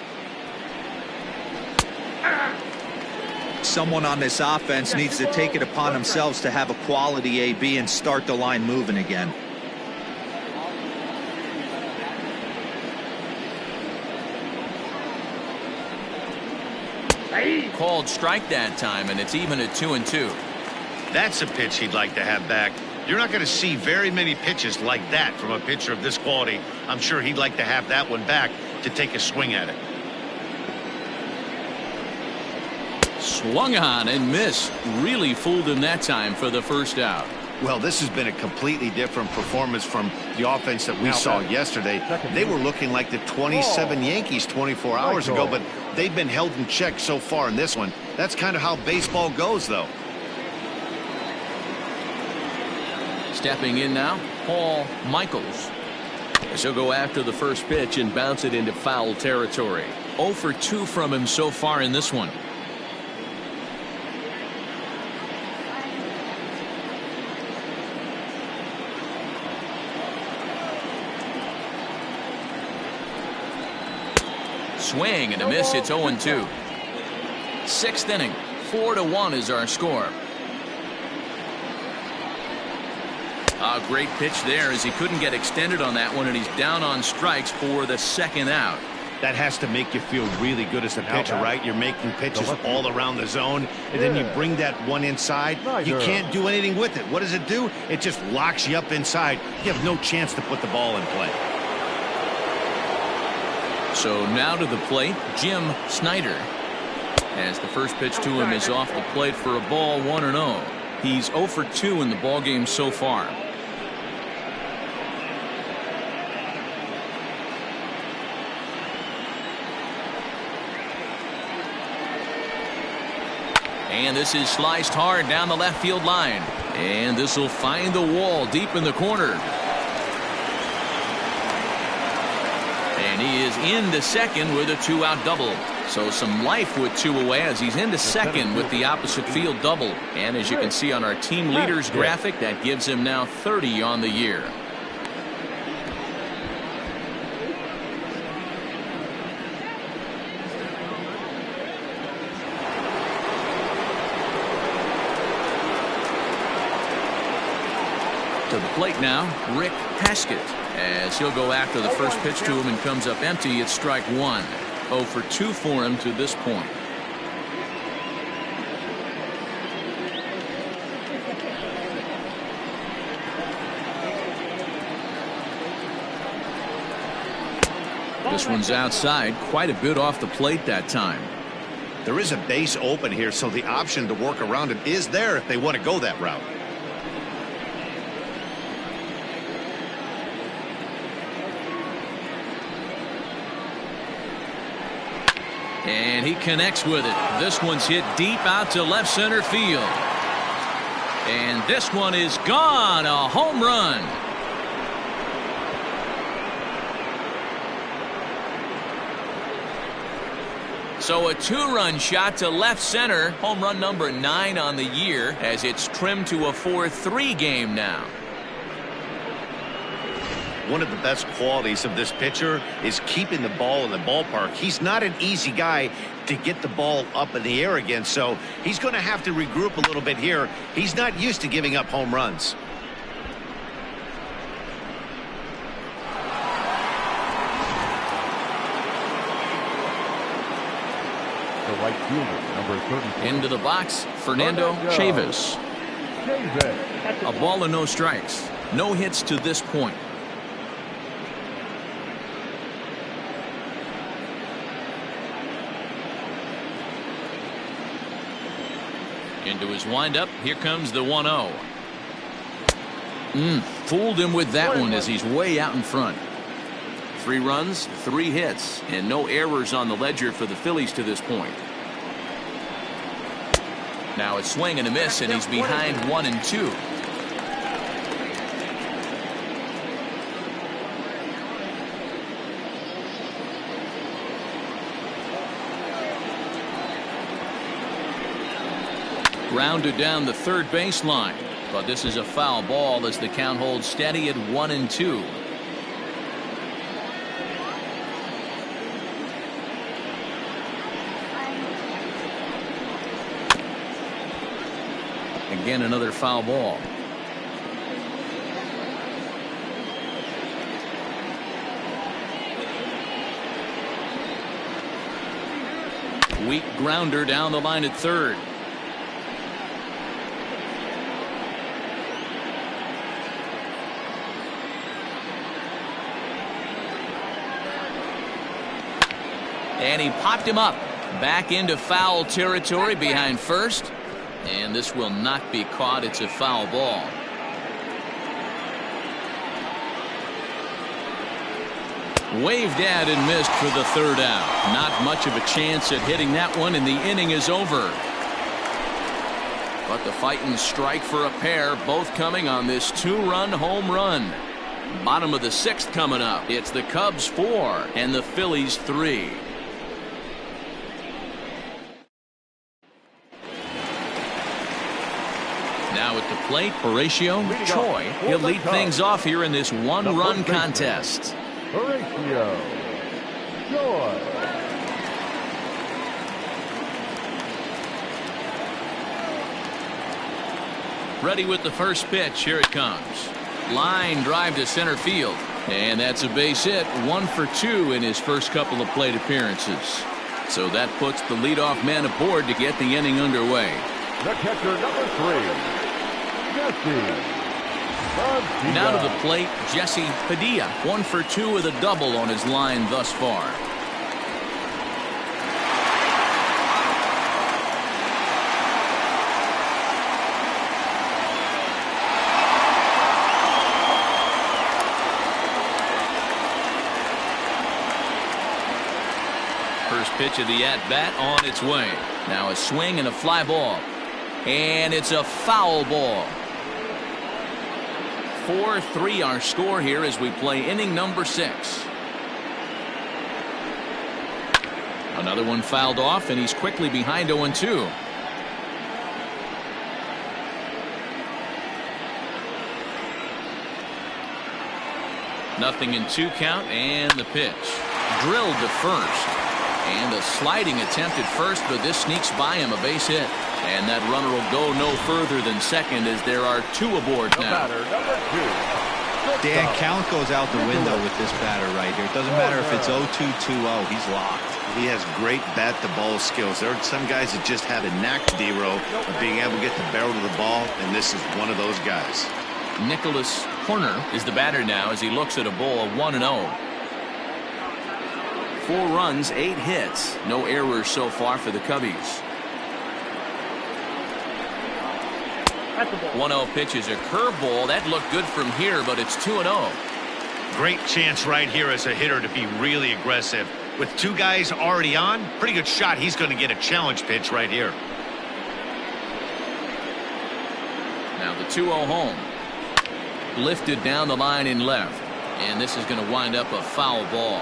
Someone on this offense needs to take it upon themselves to have a quality AB and start the line moving again. Called strike that time, and it's even at 2-2. That's a pitch he'd like to have back. You're not going to see very many pitches like that from a pitcher of this quality. I'm sure he'd like to have that one back to take a swing at it. Swung on and missed. Really fooled him that time for the first out. Well, this has been a completely different performance from the offense that we saw yesterday. They were looking like the 27 Yankees 24 hours ago, but they've been held in check so far in this one. That's kind of how baseball goes, though. Stepping in now, Paul Michaels. As he'll go after the first pitch and bounce it into foul territory. 0 for 2 from him so far in this one. Swing and a miss. It's 0-2. Sixth inning. 4-1 is our score. A great pitch there as he couldn't get extended on that one, and he's down on strikes for the second out. That has to make you feel really good as a pitcher, right? You're making pitches all around the zone, and then you bring that one inside. You can't do anything with it. What does it do? It just locks you up inside. You have no chance to put the ball in play. So now to the plate, Jim Snyder. As the first pitch to him is off the plate for a ball, 1-0. He's 0 for 2 in the ballgame so far. And this is sliced hard down the left field line. And this will find the wall deep in the corner. And he is into second with a 2-out double. So some life with 2 away as he's into second with the opposite field double. And as you can see on our team leaders graphic, that gives him now 30 on the year. To the plate now, Rick Haskett, as he'll go after the first pitch to him and comes up empty. It's strike 1. 0 for 2 for him to this point. This one's outside, quite a bit off the plate that time. There is a base open here, so the option to work around it is there if they want to go that route. And he connects with it. This one's hit deep out to left center field. And this one is gone. A home run. So a 2-run shot to left center. Home run number 9 on the year as it's trimmed to a 4-3 game now. One of the best qualities of this pitcher is keeping the ball in the ballpark. He's not an easy guy to get the ball up in the air again, so he's going to have to regroup a little bit here. He's not used to giving up home runs. The right fielder, number 34. Into the box, Fernando Chavis. A ball and no strikes. No hits to this point. Into his windup. Here comes the 1-0. Fooled him with that one as he's way out in front. 3 runs, 3 hits, and no errors on the ledger for the Phillies to this point. Now a swing and a miss, and he's behind 1-2. Grounded down the third baseline, but this is a foul ball as the count holds steady at 1-2. Again, another foul ball. Weak grounder down the line at third. And he popped him up back into foul territory behind first. And this will not be caught. It's a foul ball. Waved at and missed for the 3rd out. Not much of a chance at hitting that one, and the inning is over. But the fighting strike for a pair, both coming on this 2-run home run. Bottom of the 6th coming up. It's the Cubs 4 and the Phillies 3. Now at the plate, Horatio Choi. He'll lead things off here in this 1-run contest. Horatio Choi. Ready with the first pitch. Here it comes. Line drive to center field. And that's a base hit. 1 for 2 in his first couple of plate appearances. So that puts the leadoff man aboard to get the inning underway. The catcher, number 3. Now to the plate, Jesse Padilla. 1 for 2 with a double on his line thus far. First pitch of the at-bat on its way. Now a swing and a fly ball. And it's a foul ball. 4-3 our score here as we play inning number 6. Another one fouled off, and he's quickly behind 0-2. Nothing in 2 count, and the pitch. Drilled to first. And a sliding attempt at first, but this sneaks by him, a base hit. And that runner will go no further than second as there are 2 aboard now. Dan, count goes out the window with this batter right here. It doesn't matter if it's 0-2, 2-0. He's locked. He has great bat-to-ball skills. There are some guys that just have a knack, D-Row, of being able to get the barrel to the ball, and this is one of those guys. Nicholas Horner is the batter now as he looks at a ball of 1-0. 4 runs, 8 hits. No errors so far for the Cubbies. 1-0 pitch is a curveball. That looked good from here, but it's 2-0. Great chance right here as a hitter to be really aggressive. With 2 guys already on, pretty good shot. He's going to get a challenge pitch right here. Now the 2-0 home. Lifted down the line in left. And this is going to wind up a foul ball.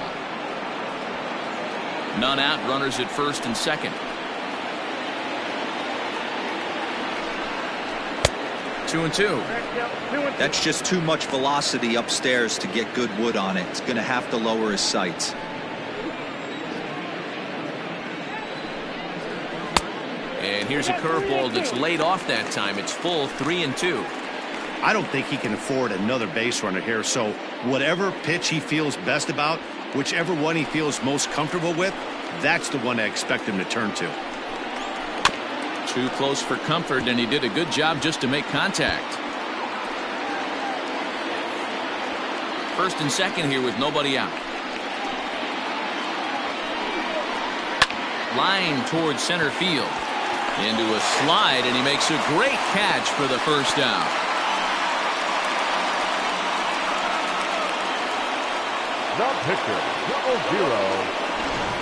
None out, runners at first and second. 2-2. That's just too much velocity upstairs to get good wood on it. It's going to have to lower his sights. And here's a curveball that's laid off that time. It's full, 3-2. I don't think he can afford another base runner here, so whatever pitch he feels best about, whichever one he feels most comfortable with, that's the one I expect him to turn to. Too close for comfort, and he did a good job just to make contact. First and second here with nobody out. Line towards center field. Into a slide, and he makes a great catch for the first down. The pitcher, 0-0,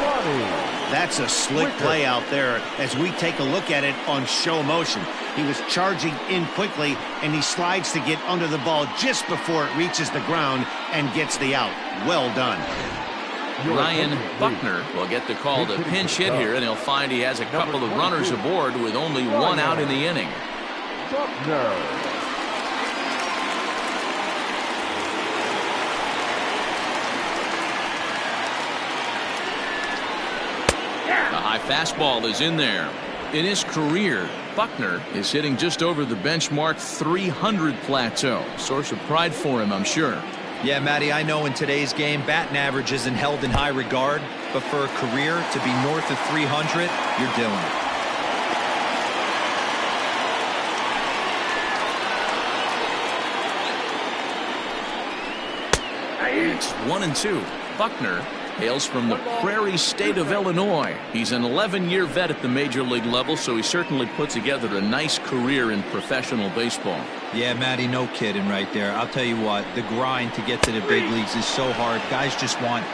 Ronnie. That's a slick play out there as we take a look at it on show motion. He was charging in quickly, and he slides to get under the ball just before it reaches the ground and gets the out. Well done. Ryan Buckner will get the call to pinch hit here, and he'll find he has a couple of runners aboard with only 1 out in the inning. Buckner. The high fastball is in there. In his career, Buckner is hitting just over the benchmark 300 plateau. Source of pride for him, I'm sure. Yeah, Matty, I know in today's game, batting average isn't held in high regard, but for a career to be north of 300, you're doing it. It's 1-2. Buckner hails from the prairie state of Illinois. He's an 11-year vet at the major league level, so he certainly put together a nice career in professional baseball. Yeah, Matty, no kidding right there. I'll tell you what, the grind to get to the big leagues is so hard. Guys just want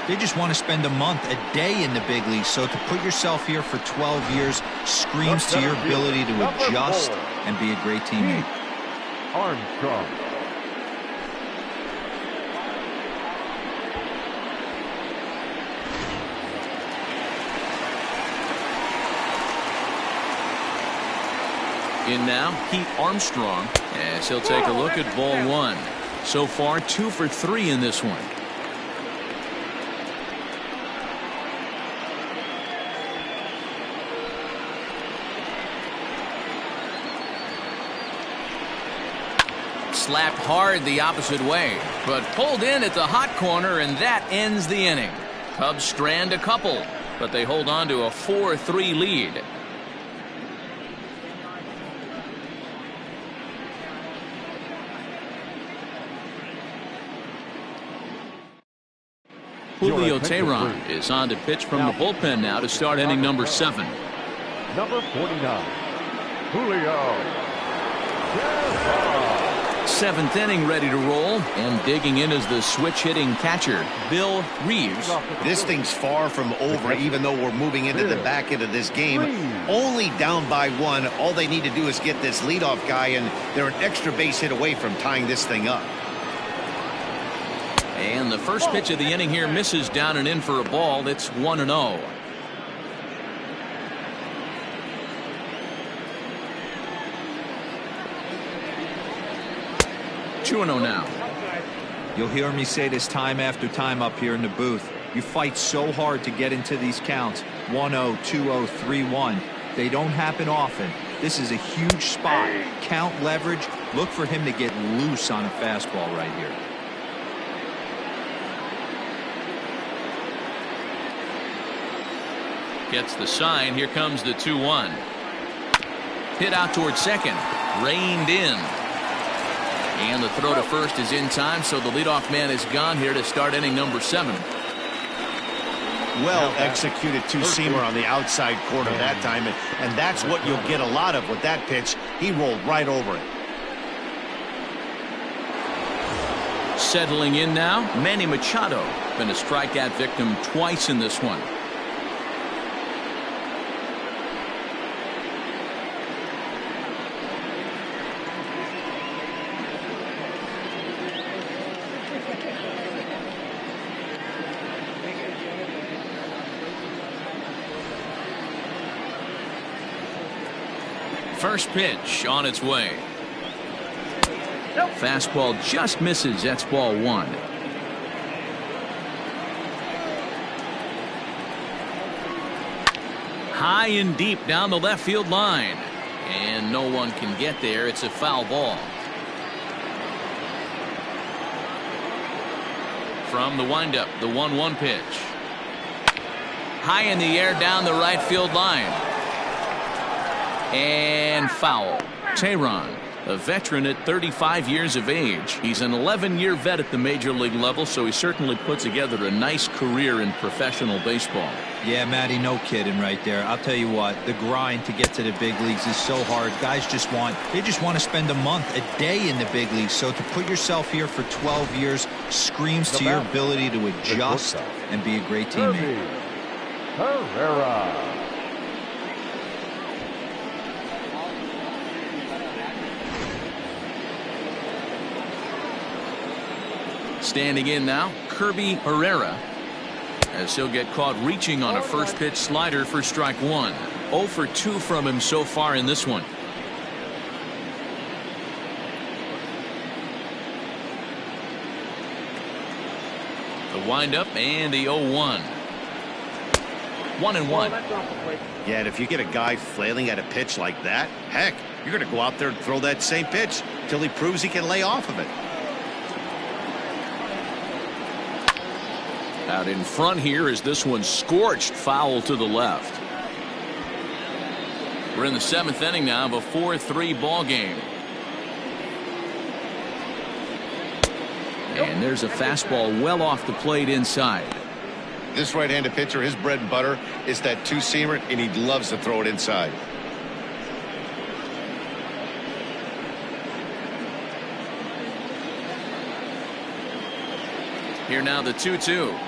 to spend a month, a day in the big leagues. So to put yourself here for 12 years screams to your ability to adjust and be a great teammate. Armstrong. In now, Pete Armstrong, as he'll take a look at ball 1. So far, 2 for 3 in this one. Slapped hard the opposite way, but pulled in at the hot corner, and that ends the inning. Cubs strand a couple, but they hold on to a 4-3 lead. Julio Teheran is on to pitch from the bullpen now to start inning number 7. Number 49, Julio. 7th inning ready to roll, and digging in is the switch-hitting catcher, Bill Reeves. This thing's far from over, even though we're moving into the back end of this game. Only down by 1. All they need to do is get this leadoff guy, and they're an extra base hit away from tying this thing up. And the first pitch of the inning here misses down and in for a ball. That's 1-0. 2-0 now. You'll hear me say this time after time up here in the booth. You fight so hard to get into these counts. 1-0, 2-0, 3-1. They don't happen often. This is a huge spot. Count leverage. Look for him to get loose on a fastball right here. Gets the sign. Here comes the 2-1. Hit out towards second. Reined in. And the throw to first is in time, so the leadoff man is gone here to start inning number 7. Well executed two-seamer on the outside corner that time, and that's what you'll get a lot of with that pitch. He rolled right over it. Settling in now, Manny Machado. Been a strikeout victim twice in this one. First pitch on its way. Fastball just misses. That's ball 1. High and deep down the left field line. And no one can get there. It's a foul ball. From the windup, the 1-1 pitch. High in the air down the right field line. And foul. Tehran, a veteran at 35 years of age. He's an 11-year vet at the major league level, so he certainly put together a nice career in professional baseball. Yeah, Matty, no kidding right there. I'll tell you what, the grind to get to the big leagues is so hard. Guys just want to spend a month, a day in the big leagues. So to put yourself here for 12 years screams to your ability to adjust and be a great teammate. Herrera. Standing in now, Kirby Herrera, as he'll get caught reaching on a first pitch slider for strike 1. 0 for 2 from him so far in this one. The windup and the 0-1. 1-1. Yeah, and if you get a guy flailing at a pitch like that, heck, you're going to go out there and throw that same pitch till he proves he can lay off of it. Out in front here is this one scorched foul to the left. We're in the 7th inning now of a 4-3 ball game. And there's a fastball well off the plate inside. This right-handed pitcher, his bread and butter is that two-seamer, and he loves to throw it inside. Here now the 2-2.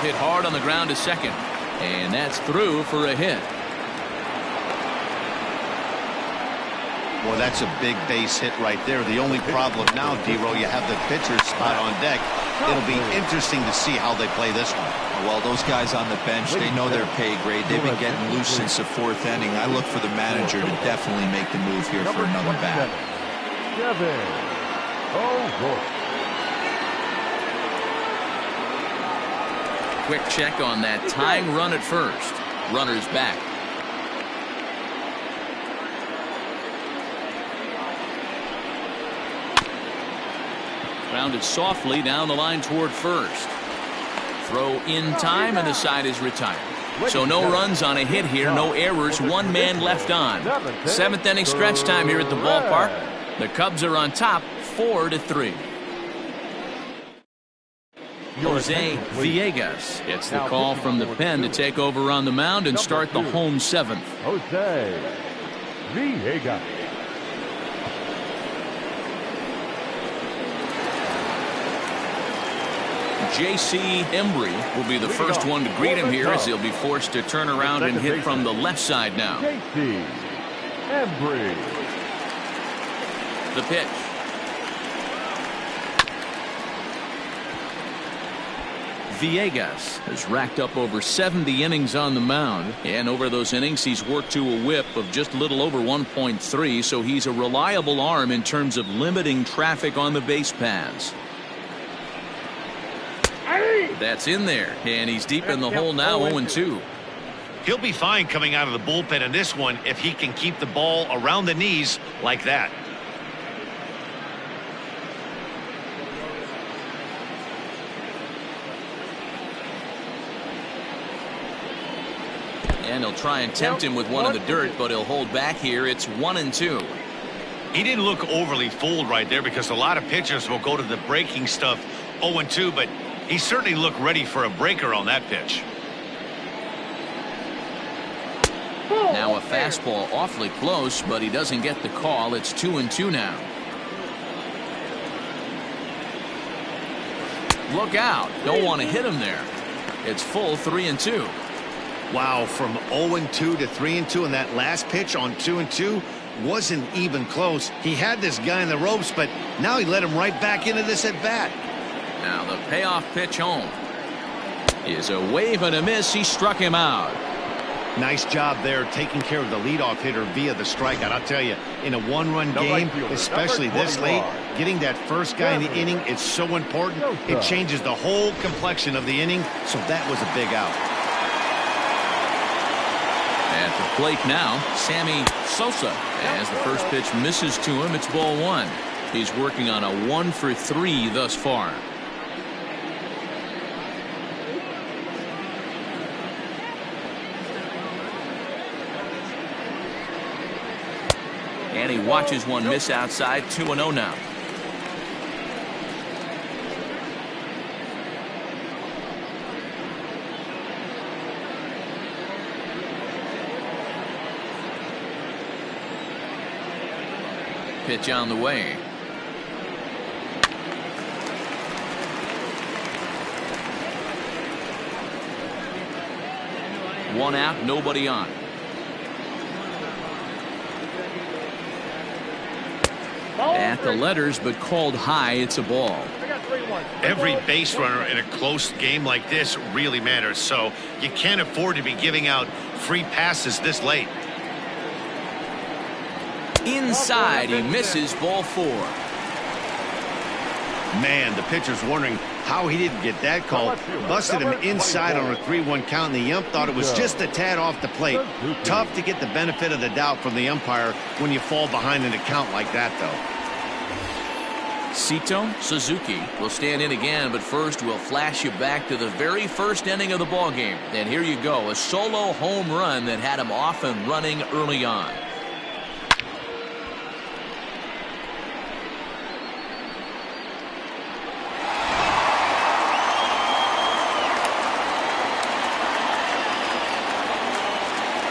Hit hard on the ground to second. And that's through for a hit. Well, that's a big base hit right there. The only problem now, D-Row, you have the pitcher's spot on deck. It'll be interesting to see how they play this one. Well, those guys on the bench, they know their pay grade. They've been getting loose since the 4th inning. I look for the manager to definitely make the move here for another bat. Quick check on that tying run at first. Runner's back. Grounded softly down the line toward first. Throw in time, and the side is retired. So no runs on a hit here, no errors, 1 man left on. 7th inning stretch time here at the ballpark. The Cubs are on top 4-3. Jose Villegas gets the call from the pen to take over on the mound and start the home 7th. Jose Villegas. J.C. Embry will be the first one to greet him here as he'll be forced to turn around and hit from the left side now. J.C. Embry. The pitch. Villegas has racked up over 70 innings on the mound, and over those innings he's worked to a whip of just a little over 1.3, so he's a reliable arm in terms of limiting traffic on the base paths. That's in there, and he's deep in the hole now, 0-2. He'll be fine coming out of the bullpen in this one if he can keep the ball around the knees like that. And he'll try and tempt him with one in the dirt, but he'll hold back here. It's 1-2. He didn't look overly fooled right there because a lot of pitchers will go to the breaking stuff 0-2, but he certainly looked ready for a breaker on that pitch. Now a fastball awfully close, but he doesn't get the call. It's 2-2 now. Look out. Don't want to hit him there. It's full 3-2. Wow, from 0-2 to 3-2, and that last pitch on 2-2 wasn't even close. He had this guy in the ropes, but now he let him right back into this at bat. Now the payoff pitch home is a wave and a miss. He struck him out. Nice job there taking care of the leadoff hitter via the strikeout. I'll tell you, in a one-run game, especially this late, getting that first guy in the inning is so important. It changes the whole complexion of the inning, so that was a big out. At the plate now, Sammy Sosa. As the first pitch misses to him, it's ball one. He's working on a 1-for-3 thus far. And he watches one miss outside. 2-0 now. Pitch on the way. One out, nobody on. At the letters, but called high. It's a ball. Every base runner in a close game like this really matters, so you can't afford to be giving out free passes this late. Inside, he misses. Ball four. Man, the pitcher's wondering how he didn't get that call. Busted him inside on a 3-1 count, and the ump thought it was just a tad off the plate. Tough to get the benefit of the doubt from the umpire when you fall behind in a count like that, though. Sito Suzuki will stand in again, but first we'll flash you back to the very first inning of the ball game. And here you go, a solo home run that had him off and running early on.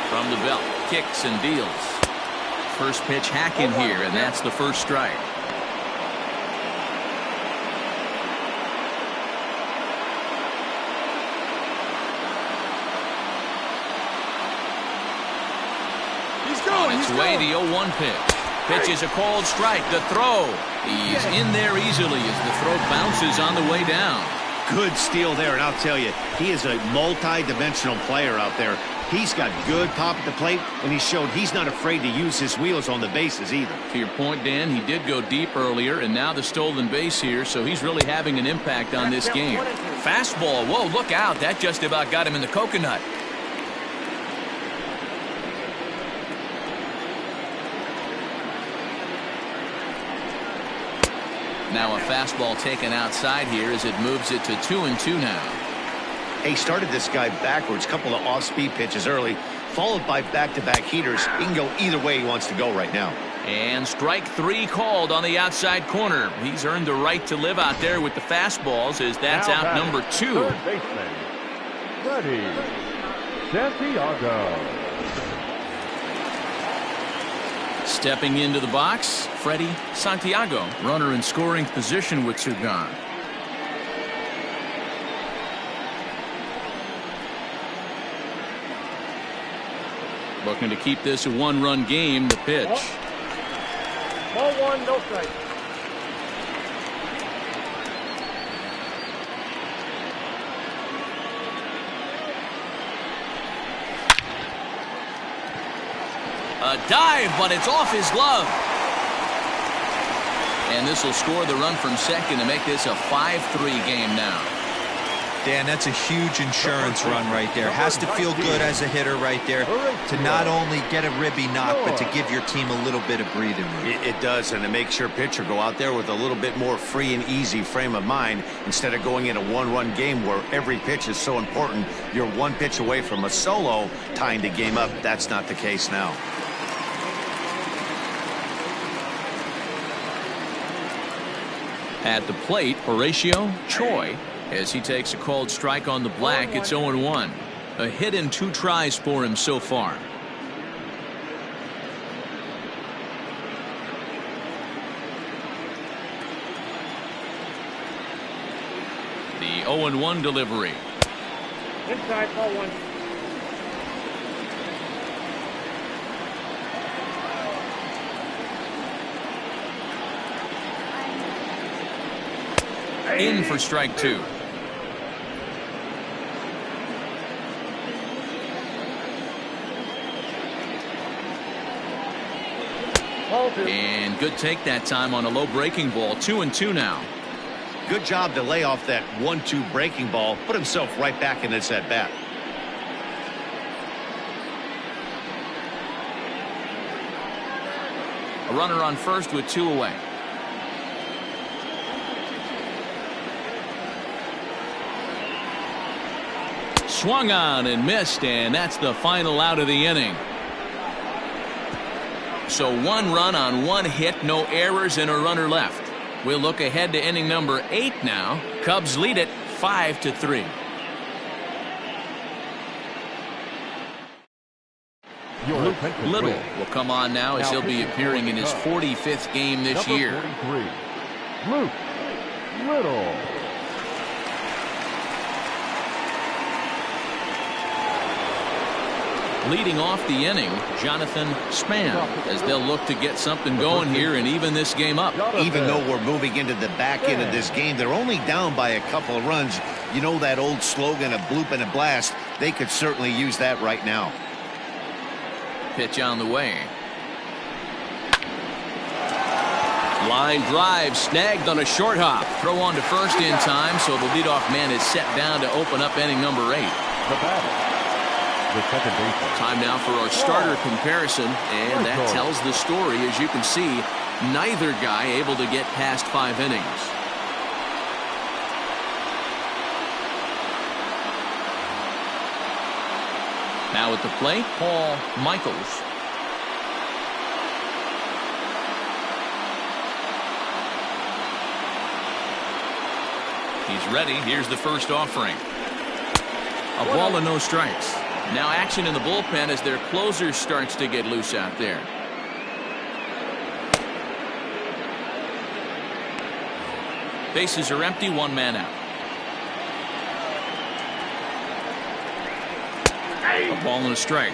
From the belt, kicks and deals. First pitch hacking here, and that's the first strike. On its way, the 0-1 pitch. Pitch is a called strike. The throw. He's in there easily as the throw bounces on the way down. Good steal there, and I'll tell you, he is a multi-dimensional player out there. He's got good pop at the plate, and he showed he's not afraid to use his wheels on the bases either. To your point, Dan, he did go deep earlier, and now the stolen base here, so he's really having an impact on this game. Fastball. Whoa, look out. That just about got him in the coconut. Now a fastball taken outside here as it moves it to 2-2 now. He started this guy backwards, couple of off-speed pitches early, followed by back-to-back heaters. He can go either way he wants to go right now. And strike three called on the outside corner. He's earned the right to live out there with the fastballs as that's now out number 2. Third baseman, Freddie Santiago. Stepping into the box, Freddie Santiago, runner in scoring position with two gone. Looking to keep this a one-run game. The pitch. Ball one, no strike. A dive, but it's off his glove. And this will score the run from second to make this a 5-3 game now. Dan, that's a huge insurance run right there. Has to feel good as a hitter right there to not only get a ribby knock, but to give your team a little bit of breathing room. It does, and it makes your pitcher go out there with a little bit more free and easy frame of mind instead of going in a one-run game where every pitch is so important. You're one pitch away from a solo tying the game up. That's not the case now. At the plate, Horatio Choi, as he takes a called strike on the black. It's 0-1. A hit in 2 tries for him so far. The 0-1 delivery. Inside, ball 1. In for strike 2. And good take that time on a low breaking ball. 2-2 now. Good job to lay off that 1-2 breaking ball. Put himself right back in this at bat. A runner on first with 2 away. Swung on and missed, and that's the final out of the inning. So 1 run on 1 hit, no errors, and a runner left. We'll look ahead to inning number 8 now. Cubs lead it 5-3. Luke Little will come on now as he'll be appearing in his 45th game this year. Luke Little. Leading off the inning, Jonathan Span, as they'll look to get something going here and even this game up. Even though we're moving into the back end of this game, they're only down by a couple of runs. You know that old slogan, a bloop and a blast. They could certainly use that right now. Pitch on the way. Line drive snagged on a short hop. Throw on to first in time, so the leadoff man is set down to open up inning number 8. The batter, the second baseman. Time now for our starter comparison, and that tells the story. As you can see, neither guy able to get past 5 innings. Now at the plate, Paul Michaels. He's ready. Here's the first offering. A ball and no strikes. Now action in the bullpen as their closer starts to get loose out there. Bases are empty, 1 man out. A ball and a strike.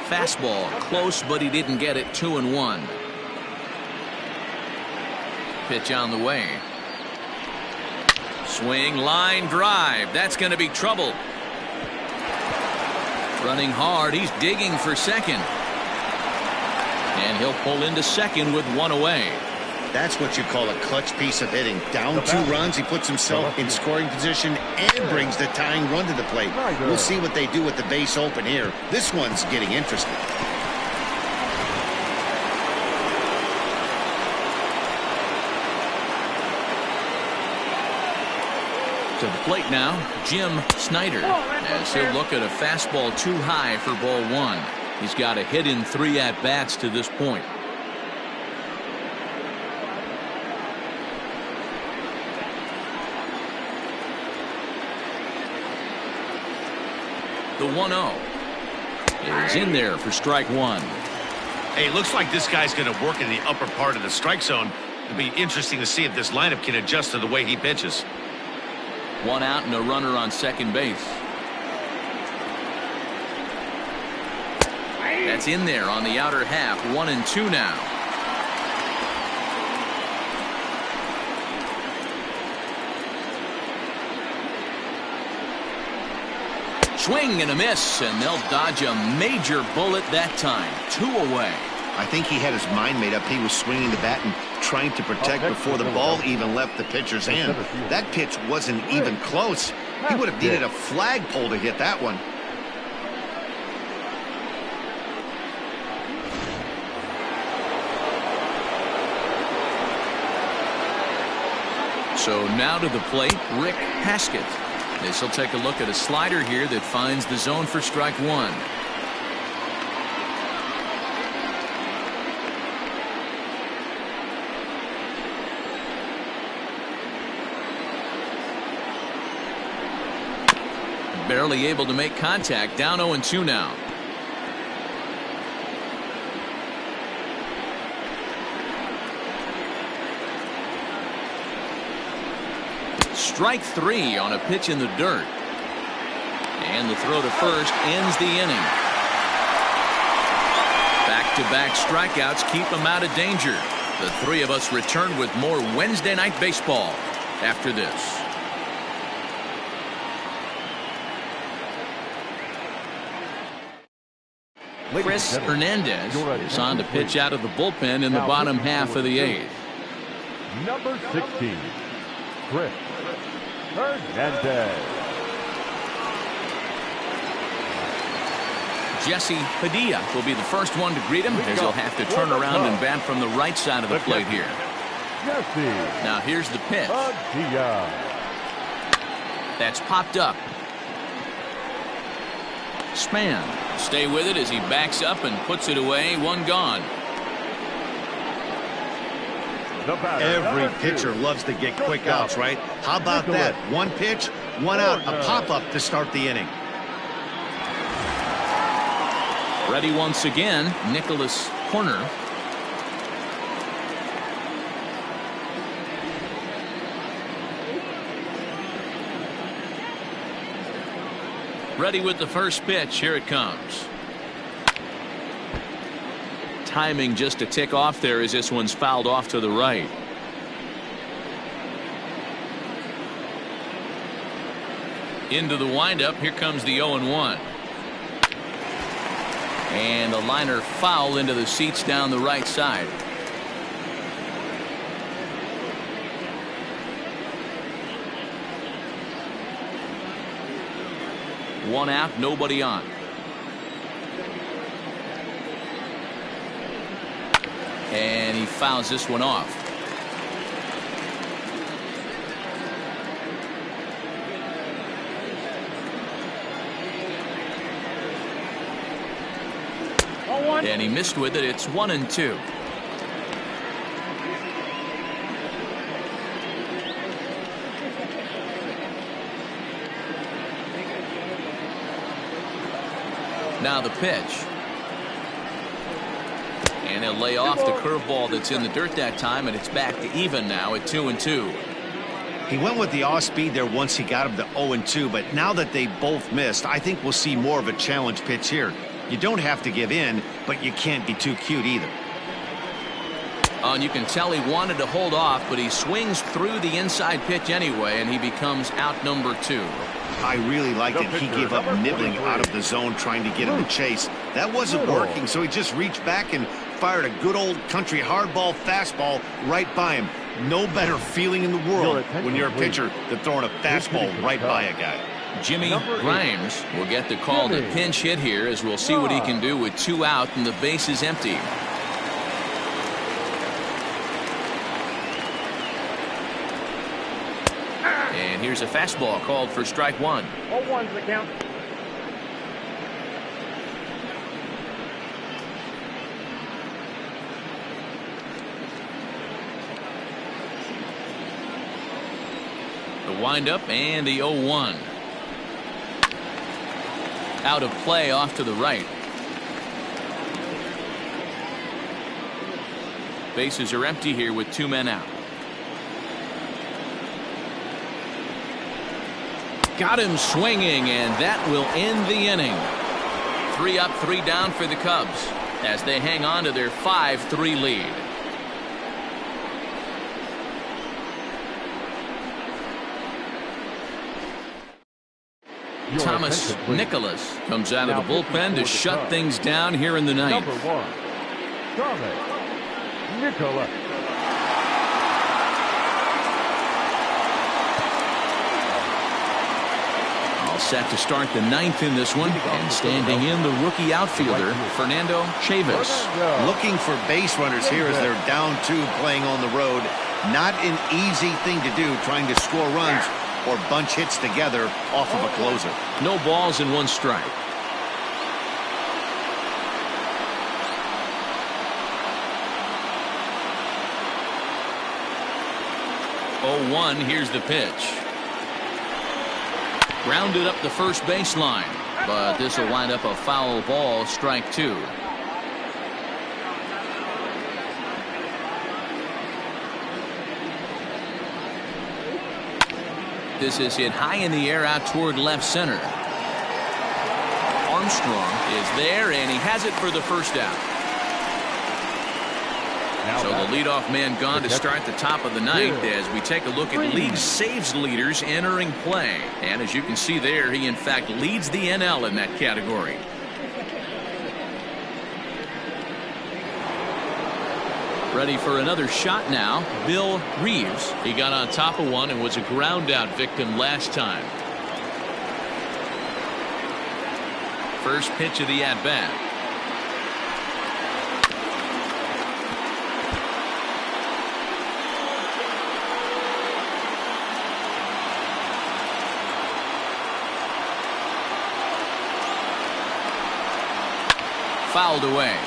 Fastball close, but he didn't get it. 2-1. Pitch on the way. Swing, line drive. That's going to be trouble. Running hard. He's digging for second. And he'll pull into second with 1 away. That's what you call a clutch piece of hitting. Down 2 runs, he puts himself in scoring position and brings the tying run to the plate. We'll see what they do with the base open here. This one's getting interesting. To the plate now, Jim Snyder, as he'll look at a fastball too high for ball 1. He's got a hit in 3 at-bats to this point. The 1-0 is in there for strike 1. Hey, it looks like this guy's going to work in the upper part of the strike zone. It'll be interesting to see if this lineup can adjust to the way he pitches. 1 out and a runner on second base. That's in there on the outer half. 1-2 now. Swing and a miss, and they'll dodge a major bullet that time. 2 away. I think he had his mind made up. He was swinging the bat and trying to protect before the ball even left the pitcher's hand. That pitch wasn't even close. He would have needed a flagpole to hit that one. So now to the plate, Rick Haskett. This will take a look at a slider here that finds the zone for strike 1. Barely able to make contact. Down 0-2 now. Strike 3 on a pitch in the dirt. And the throw to first ends the inning. Back-to-back strikeouts keep him out of danger. The three of us return with more Wednesday Night Baseball after this. Chris Hernandez is on to pitch out of the bullpen in the bottom half of the 8th. Number 16, Chris Hernandez. Jesse Padilla will be the first one to greet him, as he'll have to turn around and bat from the right side of the plate here. Now here's the pitch. That's popped up. Span. Stay with it as he backs up and puts it away. One gone. Every pitcher loves to get quick outs, right? How about that? One pitch, one out, a pop-up to start the inning. Ready once again, Nicholas Corner. Ready with the first pitch. Here it comes. Timing just a tick off there as this one's fouled off to the right. Into the windup. Here comes the 0-1. And a liner foul into the seats down the right side. One out, nobody on. And he fouls this one off. And he missed with it. It's 1-2. Now the pitch. And he'll lay off the curveball that's in the dirt that time, and it's back to even now at 2-2. He went with the off speed there once he got him to 0-2, but now that they both missed, I think we'll see more of a challenge pitch here. You don't have to give in, but you can't be too cute either. And you can tell he wanted to hold off, but he swings through the inside pitch anyway, and he becomes out number 2. I really liked it. He gave up nibbling out of the zone trying to get him to chase. That wasn't working, so he just reached back and fired a good old country hardball fastball right by him. No better feeling in the world when you're a pitcher than throwing a fastball right by a guy. Jimmy Grimes will get the call to pinch hit here, as we'll see what he can do with 2 out and the base is empty. And here's a fastball called for strike 1. 0-1's the count. The windup and the 0-1. Out of play off to the right. Bases are empty here with 2 men out. Got him swinging, and that will end the inning. 3 up, 3 down for the Cubs as they hang on to their 5-3 lead. Thomas Nicholas comes out of the bullpen to shut things down here in the ninth. Number 1, Thomas Nicholas. All set to start the ninth in this one, and standing in the rookie outfielder Fernando Chavis. Looking for base runners here as they're down 2 playing on the road. Not an easy thing to do, trying to score runs or bunch hits together off of a closer. No balls and 1 strike. 0-1, here's the pitch. Grounded up the first baseline, but this will wind up a foul ball, strike 2. This is hit high in the air out toward left center. Armstrong is there, and he has it for the first out. So the leadoff man gone to start the top of the ninth as we take a look at league saves leaders entering play. And as you can see there, he in fact leads the NL in that category. Ready for another shot now, Bill Reeves. He got on top of one and was a ground out victim last time. First pitch of the at-bat. Fouled away.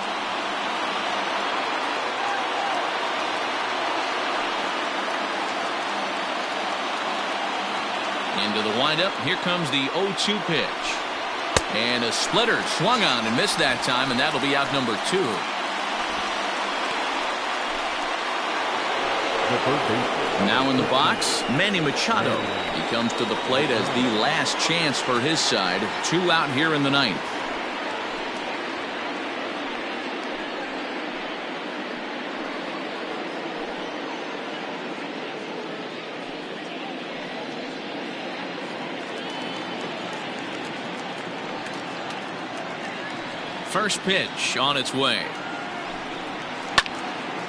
Into the windup. Here comes the 0-2 pitch. And a splitter swung on and missed that time, and that'll be out number 2. Now in the box, Manny Machado. He comes to the plate as the last chance for his side. 2 out here in the ninth. First pitch on its way.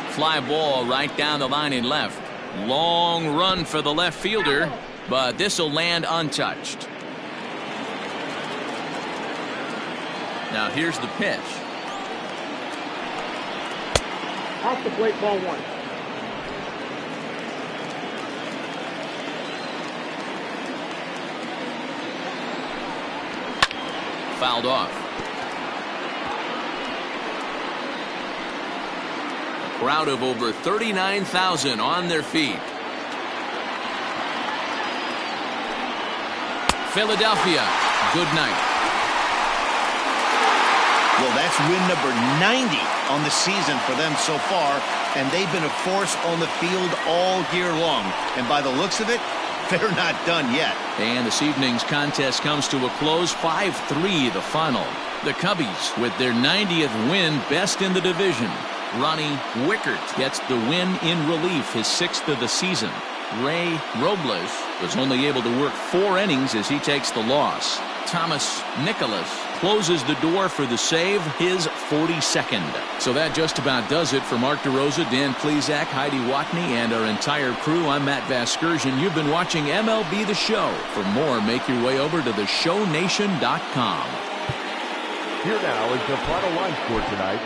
Fly ball right down the line in left. Long run for the left fielder, but this will land untouched. Now here's the pitch. Off the plate, ball 1. Fouled off. Crowd of over 39,000 on their feet. Philadelphia, good night. Well, that's win number 90 on the season for them so far, and they've been a force on the field all year long. And by the looks of it, they're not done yet. And this evening's contest comes to a close, 5-3 the final. The Cubbies with their 90th win, best in the division. Ronnie Wickert gets the win in relief, his 6th of the season. Ray Robles was only able to work 4 innings as he takes the loss. Thomas Nicholas closes the door for the save, his 42nd. So that just about does it for Mark DeRosa, Dan Plesac, Heidi Watney, and our entire crew. I'm Matt Vasgersian. You've been watching MLB The Show. For more, make your way over to theshownation.com. Here now is the final line score tonight.